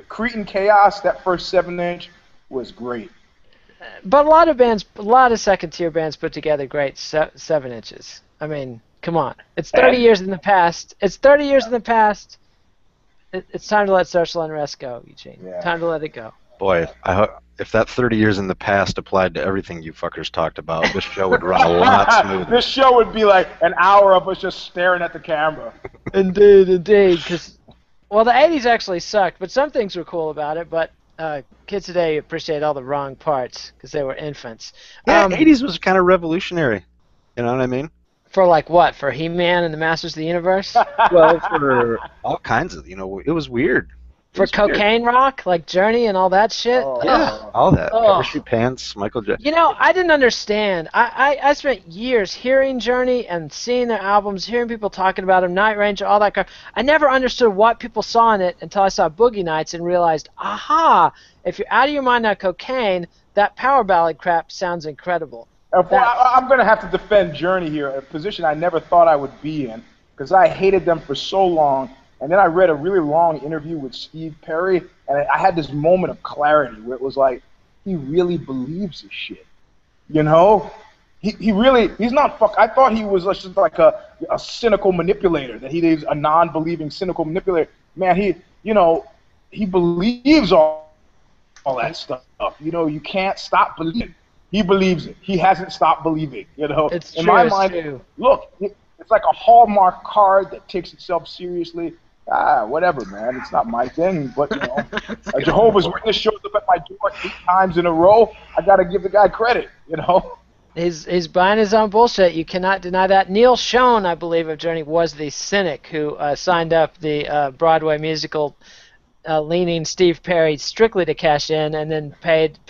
Cretan Chaos, that first 7-inch was great. But a lot of second tier bands put together great 7 inches. I mean, come on. It's 30 years in the past. It's time to let Social Unrest go, Eugene. Yeah. Time to let it go. Boy, if that 30 years in the past applied to everything you fuckers talked about, this show would run a lot smoother. This show would be like an hour of us just staring at the camera. Indeed. Because, well, the 80s actually sucked, but some things were cool about it. But kids today appreciate all the wrong parts because they were infants. Yeah, 80s was kind of revolutionary. You know what I mean? For like what? For He-Man and the Masters of the Universe? Well, for all kinds of, it was weird. For cocaine rock, like Journey and all that shit? Yeah, all that. Parachute Pants, Michael Jackson. I didn't understand. I spent years hearing Journey and seeing their albums, hearing people talking about them, Night Ranger, all that crap. I never understood what people saw in it until I saw Boogie Nights and realized, aha, if you're out of your mind on cocaine, that power ballad crap sounds incredible. I'm going to have to defend Journey here, a position I never thought I would be in, because I hated them for so long. And then I read a really long interview with Steve Perry, and I had this moment of clarity where it was like, he really believes this shit. You know? He really, he's not I thought he was just like a cynical manipulator, that he is a non-believing cynical manipulator. Man, he believes all that stuff. You know, you can't stop believing. He believes it. He hasn't stopped believing. You know, it's in true, my it's mind, true. Look, it's like a Hallmark card that takes itself seriously. Whatever, man. It's not my thing. But you know, a Jehovah's Witness shows up at my door 8 times in a row. I got to give the guy credit. You know. He's buying his own bullshit. You cannot deny that. Neil Schon, I believe, of Journey was the cynic who signed up the Broadway musical leaning Steve Perry strictly to cash in, and then paid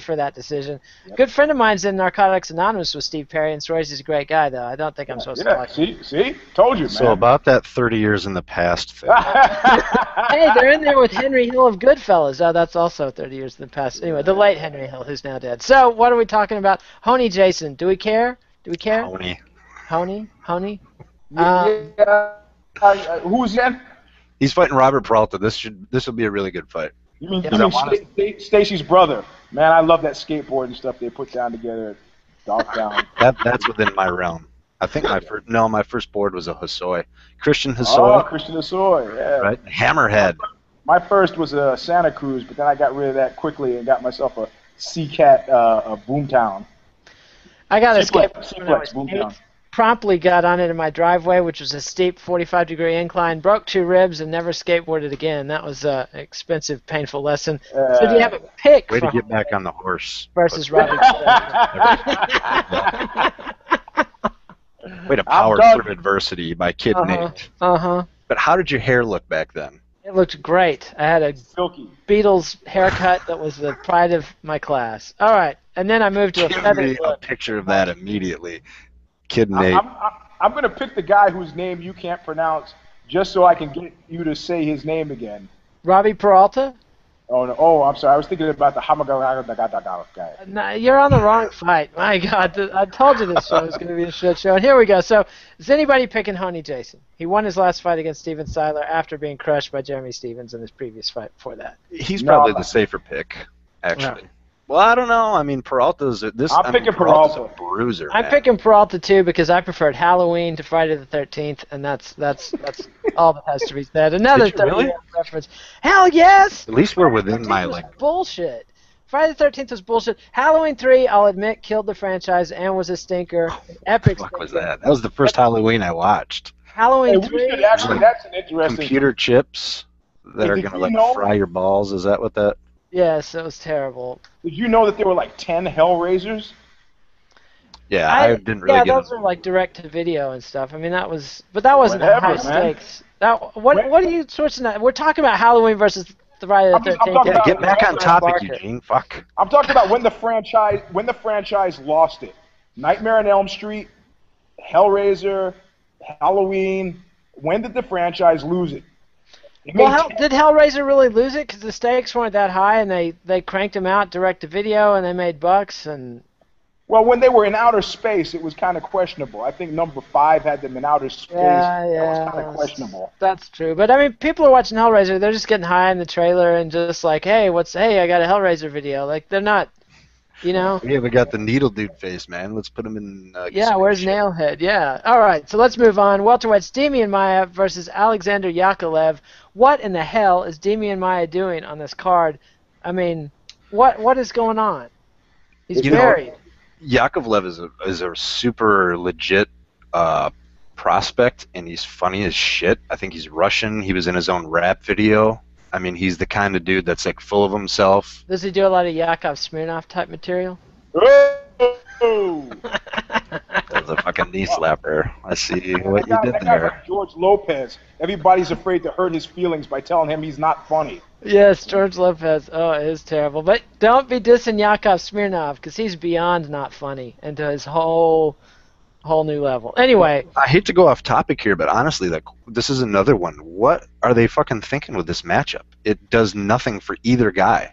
for that decision. Yep. Good friend of mine's in Narcotics Anonymous with Steve Perry, and Swayze's a great guy, though. I don't think I'm supposed to talk. See? Told you, man. So about that 30 years in the past thing. Hey, they're in there with Henry Hill of Goodfellas. Oh, that's also 30 years in the past. Anyway, the late Henry Hill, who's now dead. So what are we talking about? Honey Jason. Do we care? Honey? Who's in? He's fighting Robert Peralta. This will be a really good fight. You mean Stacy's brother? Man, I love that skateboard and stuff they put down together at Dogtown. That's within my realm. I think my first board was a Hosoi. Christian Hosoi. Oh, Christian Hosoi, yeah. Right? Hammerhead. My first was a Santa Cruz, but then I got rid of that quickly and got myself a Seacat Boomtown. I got a skateboard when I was Boomtown. Promptly got on it in my driveway, which was a steep 45-degree incline, broke 2 ribs, and never skateboarded again. That was an expensive, painful lesson. So do you have a pick? Way to get back on the horse. Versus Robbie. Way to power through adversity by Kid Nate. But how did your hair look back then? It looked great. I had a silky Beatles haircut that was the pride of my class. All right, and then I moved to a feathered look. A picture of that immediately. Kid Nate. I'm going to pick the guy whose name you can't pronounce just so I can get you to say his name again. Robbie Peralta? Oh, no. Oh, I'm sorry. I was thinking about the Hamagaga guy. No, you're on the wrong fight. My God. I told you this show was going to be a shit show. And here we go. So, is anybody picking Honey Jason? He won his last fight against Steven Seiler after being crushed by Jeremy Stevens in his previous fight before that. He's probably the safer pick, actually. No. Well, I don't know. I mean, Peralta's I'm picking Peralta. A bruiser. I'm picking Peralta too because I preferred Halloween to Friday the 13th, and that's all that has to be said. Another 30-year reference. Hell yes. At least we're within my bullshit. Friday the 13th was bullshit. Halloween 3, I'll admit, killed the franchise and was a stinker. Epic. What the fuck was that? That was the first Halloween I watched. Halloween 3. Actually, that's an interesting. Computer chips that are gonna fry your balls. Is that what that? Yes, it was terrible. Did you know that there were like 10 Hellraisers? Yeah, I didn't really get those are like direct to video and stuff. I mean, that wasn't high stakes. What are you switching at? We're talking about Halloween versus Friday the 13th. Yeah, get back on topic, Eugene. Fuck. I'm talking about when the franchise lost it. Nightmare on Elm Street, Hellraiser, Halloween. When did the franchise lose it? Well, did Hellraiser really lose it? Because the stakes weren't that high, and they cranked them out direct to video, and they made bucks. And well, when they were in outer space, it was kind of questionable. I think number 5 had them in outer space. Yeah, that was kind of questionable. That's true. But I mean, people are watching Hellraiser. They're just getting high in the trailer and just like, hey, I got a Hellraiser video. Like they're not. You know? We haven't got the needle dude face, man. Let's put him in. Where's Nailhead? Yeah. All right, so let's move on. Welterweights, Demian Maia versus Alexander Yakovlev. What in the hell is Demian Maia doing on this card? I mean, what is going on? He's buried. Yakovlev is a super legit prospect, and he's funny as shit. I think he's Russian. He was in his own rap video. I mean, he's the kind of dude that's like full of himself. Does he do a lot of Yakov Smirnoff type material? That's a fucking knee slapper. I see what you did that there. Guy's like George Lopez. Everybody's afraid to hurt his feelings by telling him he's not funny. Yes, George Lopez. Oh, it is terrible. But don't be dissing Yakov Smirnoff because he's beyond not funny and to his whole new level. Anyway, I hate to go off topic here, but honestly, like this is another one. What are they fucking thinking with this matchup? It does nothing for either guy.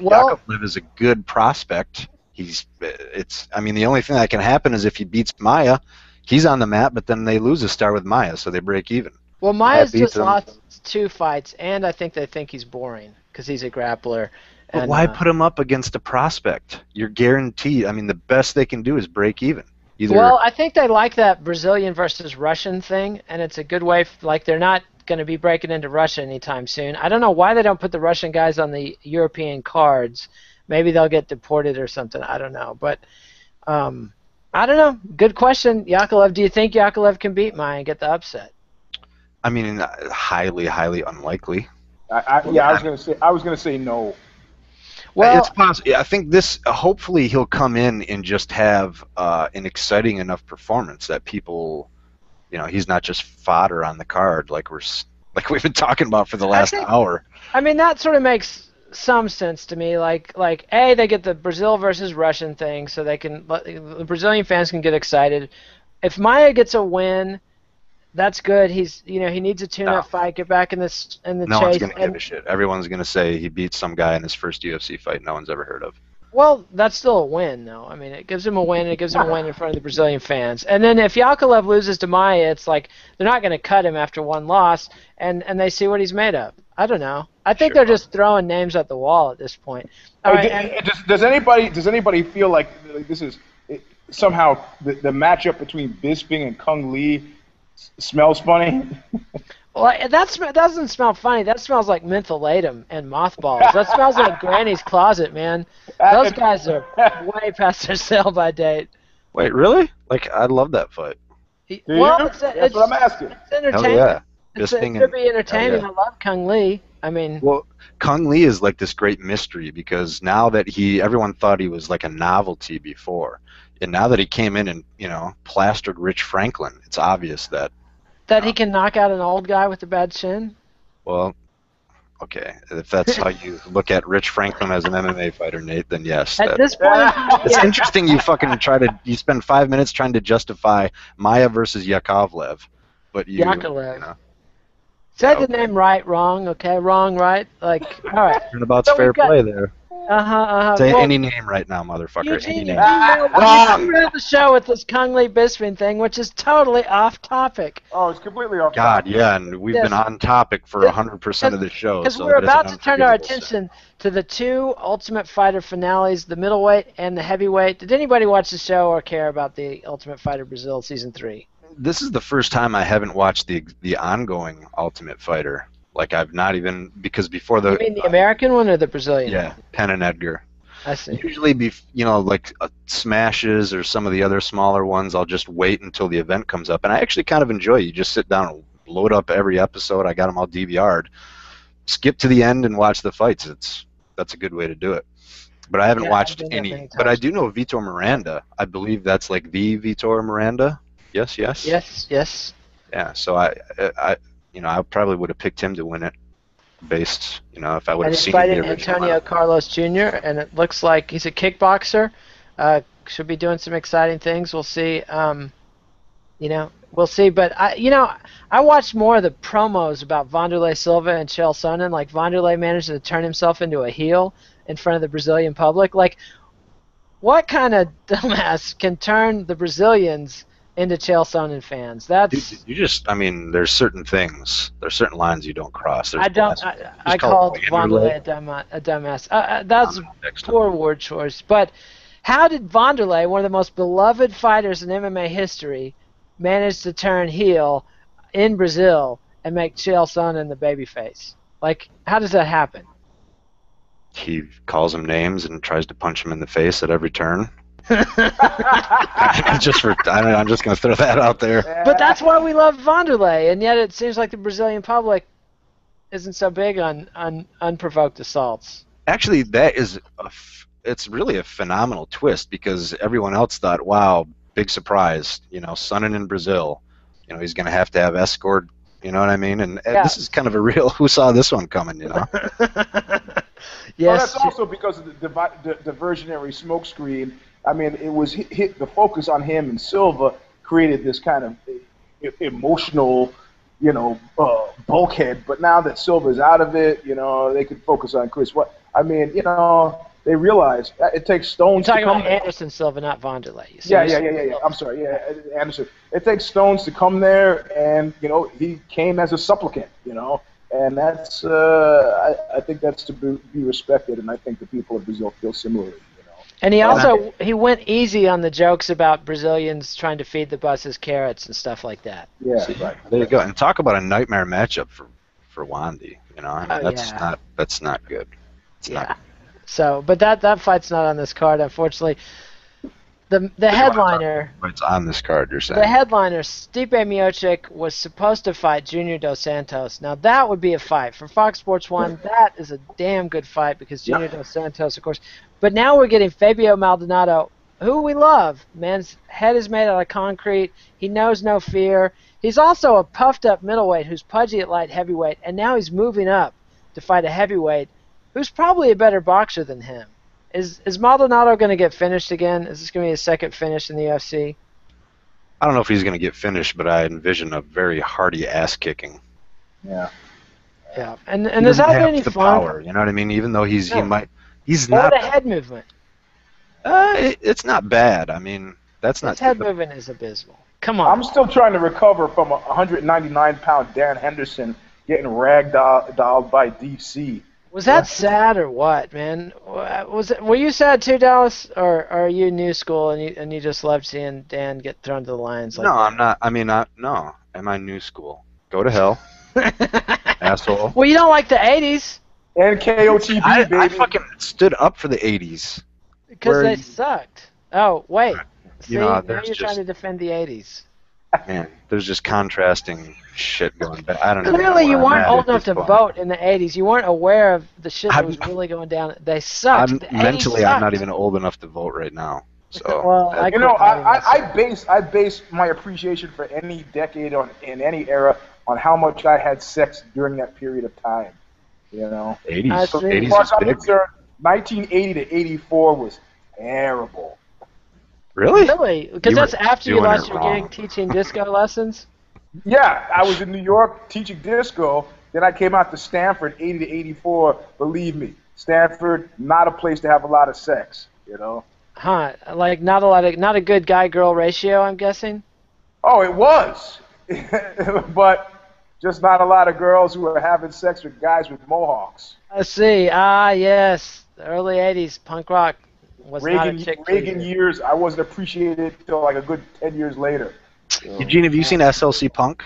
Well, Yakovlev is a good prospect, I mean, the only thing that can happen is if he beats Maia, he's on the map, but then they lose a star with Maia, so they break even. Well, Maia Maia's beats just him. lost 2 fights, and I think they think he's boring because he's a grappler. But And, why put him up against a prospect? You're guaranteed. I mean, the best they can do is break even. Well, I think they like that Brazilian versus Russian thing, and it's a good way. Like, they're not going to be breaking into Russia anytime soon. I don't know why they don't put the Russian guys on the European cards. Maybe they'll get deported or something. I don't know. But I don't know. Good question, Yakovlev. Do you think Yakovlev can beat Maia and get the upset? I mean, highly, highly unlikely. I was gonna say no. Well, it's possible. I think this. Hopefully, he'll come in and just have an exciting enough performance that people, he's not just fodder on the card like we've been talking about for the last hour. I mean, that sort of makes some sense to me. Like they get the Brazil versus Russian thing, so the Brazilian fans can get excited. If Maia gets a win, that's good. He needs a tune-up fight, get back in the chase. No one's gonna give a shit. Everyone's gonna say he beat some guy in his first UFC fight no one's ever heard of. Well, that's still a win, though. I mean, it gives him a win, and it gives him a win in front of the Brazilian fans. And then if Yakovlev loses to Maia, it's like they're not going to cut him after one loss, and they see what he's made of. I don't know. I think they're just throwing names at the wall at this point. All right, does anybody feel like this is somehow the matchup between Bisping and Kung Lee smells funny? Well, that doesn't smell funny. That smells like mentholatum and mothballs. That smells like Granny's closet, man. Those guys are way past their sell-by date. Wait, really? Like, I love that fight. Well, that's what I'm asking. It's entertaining. Hell yeah. It should be entertaining. Yeah. I love Kung Lee. I mean, well, Kung Lee is like this great mystery because now that everyone thought he was like a novelty before, and now that he came in and plastered Rich Franklin, it's obvious that he can knock out an old guy with a bad chin. Well, okay, if that's how you look at Rich Franklin as an MMA fighter, Nate, then yes. At this point, it's interesting. You spend 5 minutes trying to justify Maia versus Yakovlev, but Yakovlev. Said the name right, wrong, okay, wrong, right, like, all right. Turnabout's fair play there. Say any name right now, motherfucker. Eugene, any name. You read the show with this Kung Lee Bisping thing, which is totally off topic. Oh, it's completely off topic. God, yeah, and we've been on topic for 100% of the show. Because we're about to turn our attention to the 2 Ultimate Fighter finales, the middleweight and the heavyweight. Did anybody watch the show or care about the Ultimate Fighter Brazil Season 3? This is the first time I haven't watched the ongoing Ultimate Fighter. Like, I've not even, because before the... You mean the American one or the Brazilian? Yeah, Penn and Edgar. I see. Usually, like Smashes or some of the other smaller ones, I'll just wait until the event comes up. And I actually kind of enjoy it. You just sit down and load up every episode. I got them all DVR'd. Skip to the end and watch the fights. That's a good way to do it. But I haven't watched any. But I do know Vitor Miranda. I believe that's like the Vitor Miranda. Yes. Yes. Yeah. So I probably would have picked him to win it, based, if I would have seen the original. Antonio Carlos Jr. and it looks like he's a kickboxer. Should be doing some exciting things. We'll see. We'll see. But I watched more of the promos about Wanderlei Silva and Chael Sonnen. Like, Wanderlei managed to turn himself into a heel in front of the Brazilian public. Like, what kind of dumbass can turn the Brazilians into Chael Sonnen fans? That's there's certain things, there's certain lines you don't cross. I called Wanderlei a dumbass. That's a poor word choice. But how did Wanderlei, one of the most beloved fighters in MMA history, manage to turn heel in Brazil and make Chael Sonnen the babyface? Like, how does that happen? He calls him names and tries to punch him in the face at every turn. I'm just going to throw that out there. But that's why we love Wanderlei, and yet it seems like the Brazilian public isn't so big on unprovoked assaults. Actually, it's really a phenomenal twist, because everyone else thought, wow, big surprise, Sonnen in Brazil, he's going to have escort, you know what I mean? And this is kind of a real, who saw this one coming, Yes. Well, that's also because of the diversionary smokescreen. I mean, it was the focus on him and Silva created this kind of emotional, bulkhead. But now that Silva's out of it, they can focus on Chris. they realize that it takes You're stones to talking come about there. Anderson Silva, not Vanderlei. Yeah. I'm sorry. Yeah, Anderson. It takes stones to come there, and he came as a supplicant. And that's I think that's to be respected, and I think the people of Brazil feel similarly. And he went easy on the jokes about Brazilians trying to feed the buses carrots and stuff like that. Yeah, See, right. There you go. And talk about a nightmare matchup for Wandy. Yeah. That's not good. It's not good. So, but that fight's not on this card, unfortunately. The headliner. It's on this card, you're saying. The headliner, Stipe Miocic, was supposed to fight Junior Dos Santos. Now that would be a fight for Fox Sports 1. That is a damn good fight because Junior Dos Santos, of course. But now we're getting Fabio Maldonado, who we love. Man's head is made out of concrete. He knows no fear. He's also a puffed-up middleweight who's pudgy at light heavyweight, and now he's moving up to fight a heavyweight who's probably a better boxer than him. Is Maldonado going to get finished again? Is this going to be his second finish in the UFC? I don't know if he's going to get finished, but I envision a very hearty ass-kicking. Yeah. Yeah. And is that any the fun? power, you know what I mean? Even though he's not. The head movement. It's not bad. I mean, that's not. His head movement is abysmal. Come on. I'm still trying to recover from a 199-pound Dan Henderson getting ragdolled by DC. Was that sad or what, man? Were you sad too, Dallas, or are you new school and you just love seeing Dan get thrown to the lions? Like No, that? I'm not. I mean, no. Am I new school? Go to hell, asshole. Well, you don't like the '80s And KOTB, baby. I fucking stood up for the '80s. because they sucked. Oh wait, see, now there's you're just- trying to defend the '80s. Man, there's just contrasting shit going back. I don't know. Clearly, you where I'm weren't at old at enough this to point. vote in the '80s. You weren't aware of the shit that was really going down. They sucked. The 80s Mentally, I'm not sucked. even old enough to vote right now. So Well, I base my appreciation for any decade in any era on how much I had sex during that period of time. 80s, So, 80s as far as is I'm big. concerned, 1980 to 84 was terrible. Really? Really? Because You that's were after you doing lost it your wrong. gig teaching disco lessons? Yeah, I was in New York teaching disco. Then I came out to Stanford, 80 to 84. Believe me, Stanford, not a place to have a lot of sex. Huh? Like not a good guy-girl ratio, I'm guessing. Oh, it was, but just not a lot of girls who were having sex with guys with mohawks. I see. Ah, yes. The early '80s punk rock was not a chick Reagan pleaser. years, I wasn't appreciated until like a good 10 years later. Eugene, have you seen SLC Punk?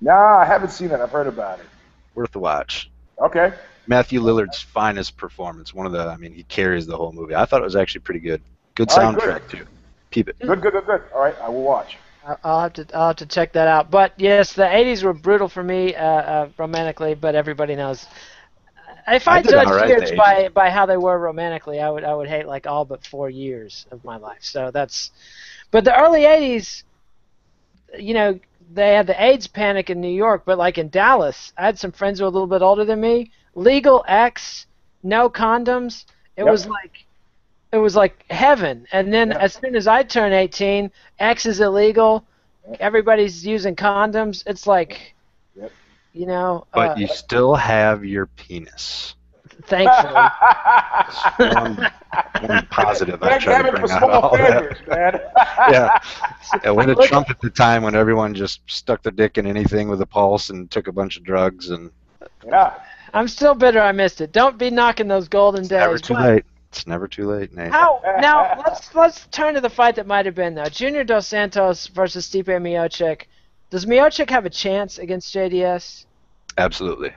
Nah, I haven't seen it. I've heard about it. Worth a watch. Okay. Matthew Lillard's finest performance. He carries the whole movie. I thought it was actually pretty good. Good All right, soundtrack too. Peep it. Good. All right, I will watch. I'll have to check that out. But yes, the '80s were brutal for me romantically, but everybody knows. If I did judged all right years the by how they were romantically, I would hate like all but 4 years of my life. So that's. But the early '80s, they had the AIDS panic in New York, but like in Dallas, I had some friends who were a little bit older than me. Legal X, no condoms. It was like heaven. And then as soon as I turn 18, X is illegal. Everybody's using condoms. It's like, But you still have your penis. thankfully. One positive. I Thank try to heaven bring for out small all that. fingers, man. Yeah, way to Trump at the time when everyone just stuck their dick in anything with a pulse and took a bunch of drugs and. Yeah. I'm still bitter I missed it. Don't be knocking those golden days. Never too But late. It's never too late, Nate. Now let's turn to the fight that might have been though. Junior Dos Santos versus Stipe Miocic. Does Miocic have a chance against JDS? Absolutely.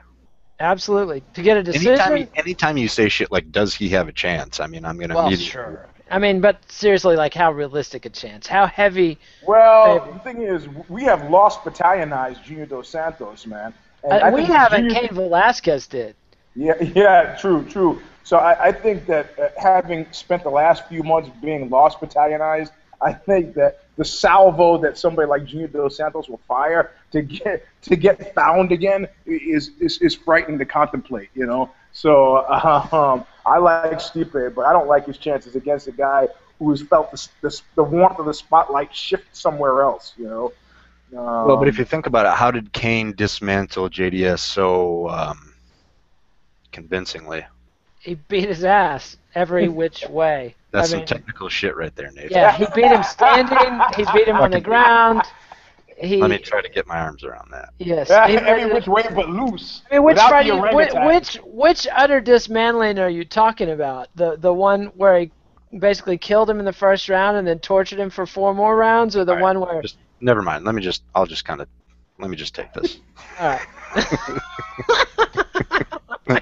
Absolutely. To get a decision? Anytime you say shit like, does he have a chance? I'm going to Well, immediately. sure. But seriously, like, how realistic a chance? How heavy? Well, the thing is, we have lost battalionized Junior Dos Santos, man. And I We think haven't. Junior- Cain Velasquez did. Yeah, true. So I think that having spent the last few months being lost battalionized, I think that the salvo that somebody like Junior Dos Santos will fire to get found again is frightening to contemplate, So I like Stipe, but I don't like his chances against a guy who has felt the warmth of the spotlight shift somewhere else, Well, but if you think about it, how did Kane dismantle JDS so convincingly? he beat his ass every which way. That's some technical shit right there, Nate. Yeah, he beat him standing. He beat him on the ground. Let me try to get my arms around that. Yes. Every which way but loose. I mean, which utter dismantling are you talking about? The one where he basically killed him in the first round and then tortured him for 4 more rounds, or the one where? Never mind. Let me just take this. All right. Go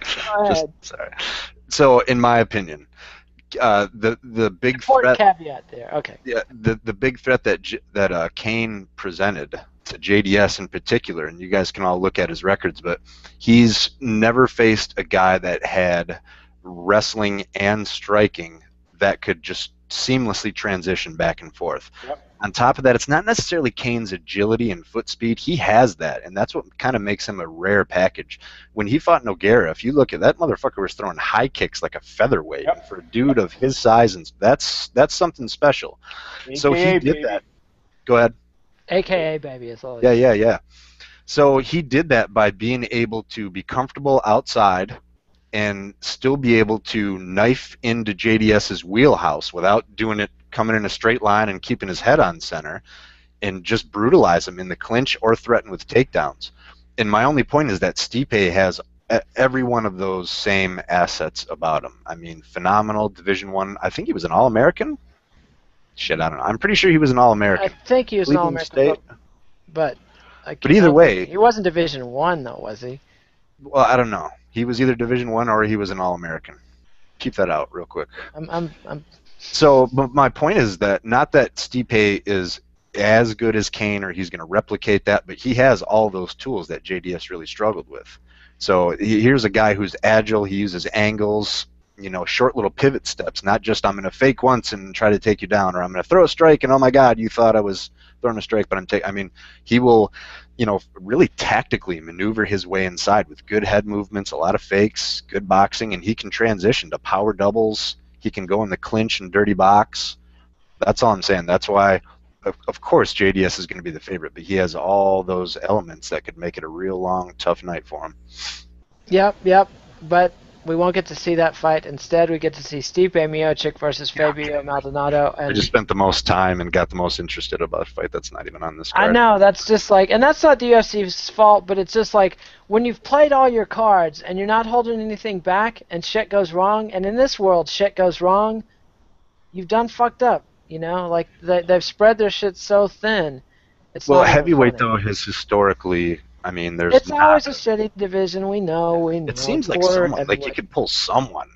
ahead. Sorry. So, in my opinion, the big important threat. Caveat there. Okay. Yeah, the big threat that Kane presented to JDS in particular, and you guys can all look at his records, but he's never faced a guy that had wrestling and striking that could just seamlessly transition back and forth. Yep. On top of that, it's not necessarily Kane's agility and foot speed. He has that, and that's what kind of makes him a rare package. When he fought Nogueira, if you look at that motherfucker was throwing high kicks like a featherweight. Yep. For a dude of his size, and that's something special. AKA, so he did baby. that. Go ahead. AKA baby, it's all. Yeah. So he did that by being able to be comfortable outside and still be able to knife into JDS's wheelhouse without doing it coming in a straight line and keeping his head on center, and just brutalize him in the clinch or threaten with takedowns. And my only point is that Stipe has every one of those same assets about him. I mean, phenomenal Division I. I think he was an All-American. Shit, I don't know. I'm pretty sure he was an All-American. I think he was an Cleveland All-American, State. but either way, he wasn't Division I though, was he? Well, I don't know. He was either Division I or he was an All-American. Keep that out real quick. So, but my point is that not that Stipe is as good as Kane or he's going to replicate that, but he has all those tools that JDS really struggled with. So here's a guy who's agile. He uses angles, short little pivot steps, not just I'm going to fake once and try to take you down, or I'm going to throw a strike and oh my God, you thought I was throwing a strike, but he will, really tactically maneuver his way inside with good head movements, a lot of fakes, good boxing, and he can transition to power doubles. He can go in the clinch and dirty box. That's all I'm saying. That's why, of course, JDS is going to be the favorite, but he has all those elements that could make it a real long, tough night for him. Yep. But we won't get to see that fight. Instead, we get to see Stipe Miocic versus Fabio Maldonado. And I just spent the most time and got the most interested about a fight that's not even on this card. I know, that's just like, and that's not the UFC's fault, but it's just like when you've played all your cards and you're not holding anything back and shit goes wrong, and in this world shit goes wrong, you've done fucked up, like they've spread their shit so thin. It's well, not heavyweight though has historically, there's it's always a shitty division. We know. It seems like someone, like you could pull someone.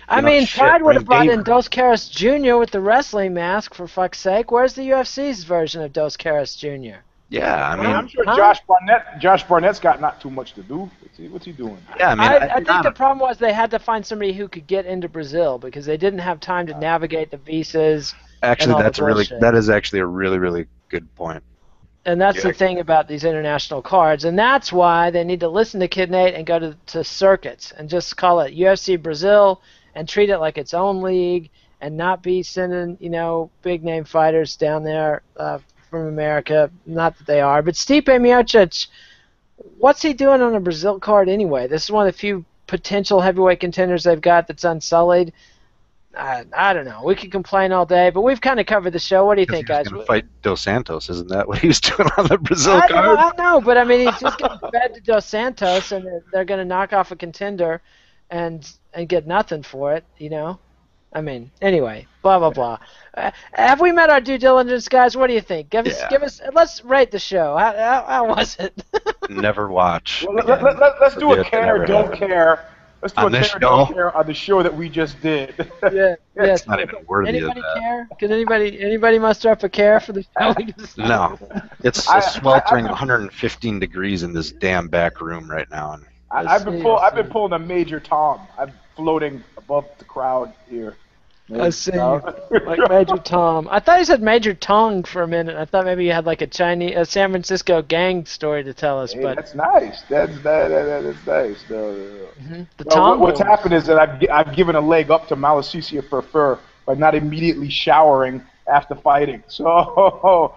Pride would have brought in Dos Caras Jr. with the wrestling mask, for fuck's sake. Where's the UFC's version of Dos Caras Jr.? Yeah, I'm sure Josh Barnett's got not too much to do. What's he doing? Yeah, I think the problem was they had to find somebody who could get into Brazil because they didn't have time to navigate the visas. Actually, that is actually a really, really good point. And that's the thing about these international cards, and that's why they need to listen to Kid Nate and go to circuits and just call it UFC Brazil and treat it like its own league and not be sending, big name fighters down there from America. Not that they are, but Stipe Miocic, what's he doing on a Brazil card anyway? This is one of the few potential heavyweight contenders they've got that's unsullied. I don't know. We could complain all day, but we've kind of covered the show. What do you think, guys? He's going to fight Dos Santos, isn't that what he was doing on the Brazil card? I know, but he's just getting fed to Dos Santos, and they're going to knock off a contender and get nothing for it, Anyway, blah blah blah. Have we met our due diligence, guys? What do you think? Give us. Let's rate the show. How was it? Never watch. Well, let's do a care, don't care. Let's do a care, don't care on the show that we just did. Yeah. It's not even worthy anybody of that. Care? Can anybody muster up a care for the show? No. It's sweltering 115 degrees in this damn back room right now. And I've been pulling a Major Tom. I'm floating above the crowd here. I see. Like Major Tom. I thought you said Major Tong for a minute. I thought maybe you had like a San Francisco gang story to tell us. Hey, but that's nice. That's nice. What's happened is that I've given a leg up to Mousasi for by not immediately showering after fighting. So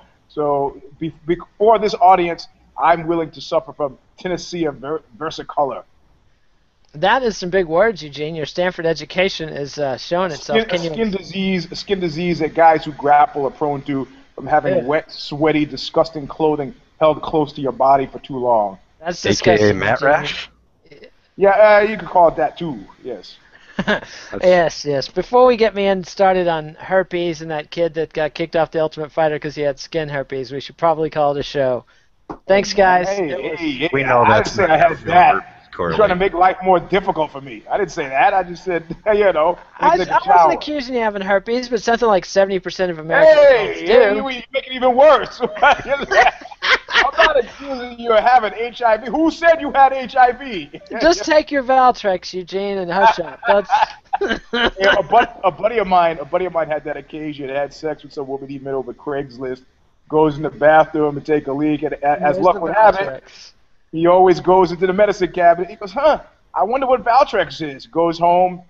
before this audience, I'm willing to suffer from Tennessee versicolor. That is some big words, Eugene. Your Stanford education is showing itself. A skin disease that guys who grapple are prone to from having Yeah. wet, sweaty, disgusting clothing held close to your body for too long. That's AKA disgusting, Mat Eugene. Rash? Yeah, you could call it that too. Yes. Yes. Before we get me started on herpes and that kid that got kicked off the Ultimate Fighter because he had skin herpes, we should probably call it a show. Thanks, guys. Hey, We know I that's didn't say I not had that. You're Corley. trying to make life more difficult for me. I didn't say that. I just said, you know, I take a wasn't shower. accusing you of having herpes, but something like 70% of Americans Hey, do. you make it even worse. I'm not accusing you of having HIV. Who said you had HIV? Just take your Valtrex, Eugene, and hush up. That's Yeah, a buddy of mine had that occasion. Had sex with some woman he met over Craigslist. Goes in the bathroom and take a leak, and as There's luck the would have it, Valtrex. he always goes into the medicine cabinet. He goes, I wonder what Valtrex is. Goes home.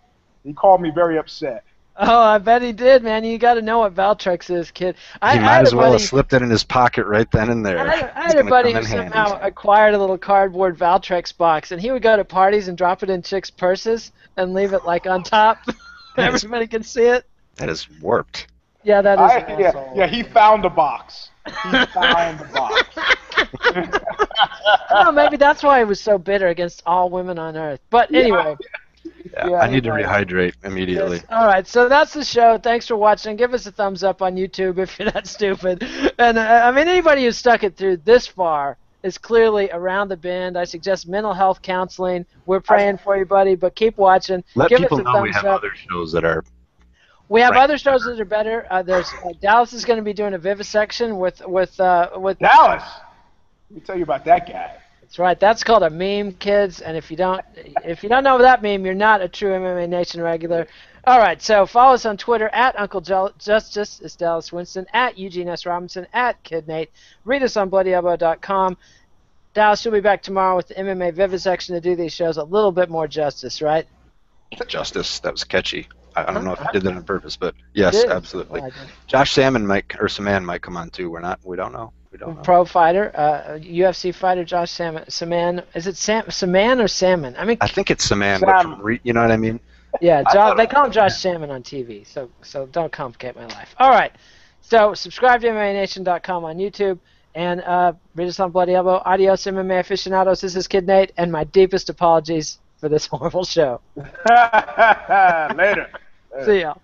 He called me very upset. Oh, I bet he did, man. You got to know what Valtrex is, kid. He might as well have slipped it in his pocket right then and there. I had a buddy who somehow acquired a little cardboard Valtrex box, and he would go to parties and drop it in chicks' purses and leave it like on top. Everybody can see it. That is warped. Yeah, that is awesome. Yeah, he found the box. He found the box. Oh, maybe that's why he was so bitter against all women on Earth. But anyway. Yeah, I need to rehydrate immediately. Yes. All right, so that's the show. Thanks for watching. Give us a thumbs up on YouTube if you're that stupid. And I mean, anybody who's stuck it through this far is clearly around the bend. I suggest mental health counseling. We're praying for you, buddy, but keep watching. Let Give people us a know thumbs we have up. other shows that are. We have other shows that are better. There's Dallas is going to be doing a vivisection with Dallas. Let me tell you about that guy. That's right. That's called a meme, kids. And if you don't know that meme, you're not a true MMA Nation regular. All right. So follow us on Twitter at Uncle Justice is Dallas Winston, at Eugene S. Robinson, at Kid Nate. Read us on BloodyElbow.com. Dallas, you'll be back tomorrow with the MMA vivisection to do these shows a little bit more justice, right? Justice. That was catchy. I don't know if you did that on purpose, but yes, absolutely. Well, Josh Saman might come on too. We don't know. Pro fighter, UFC fighter Josh Saman. Is it Saman or Salmon? I mean, I think it's Saman, but you know what I mean? Yeah, they call him Josh Salmon on TV, so don't complicate my life. All right, so subscribe to MMANation.com on YouTube, and read us on Bloody Elbow. Adios, MMA aficionados. This is Kid Nate, and my deepest apologies for this horrible show. Later. See y'all.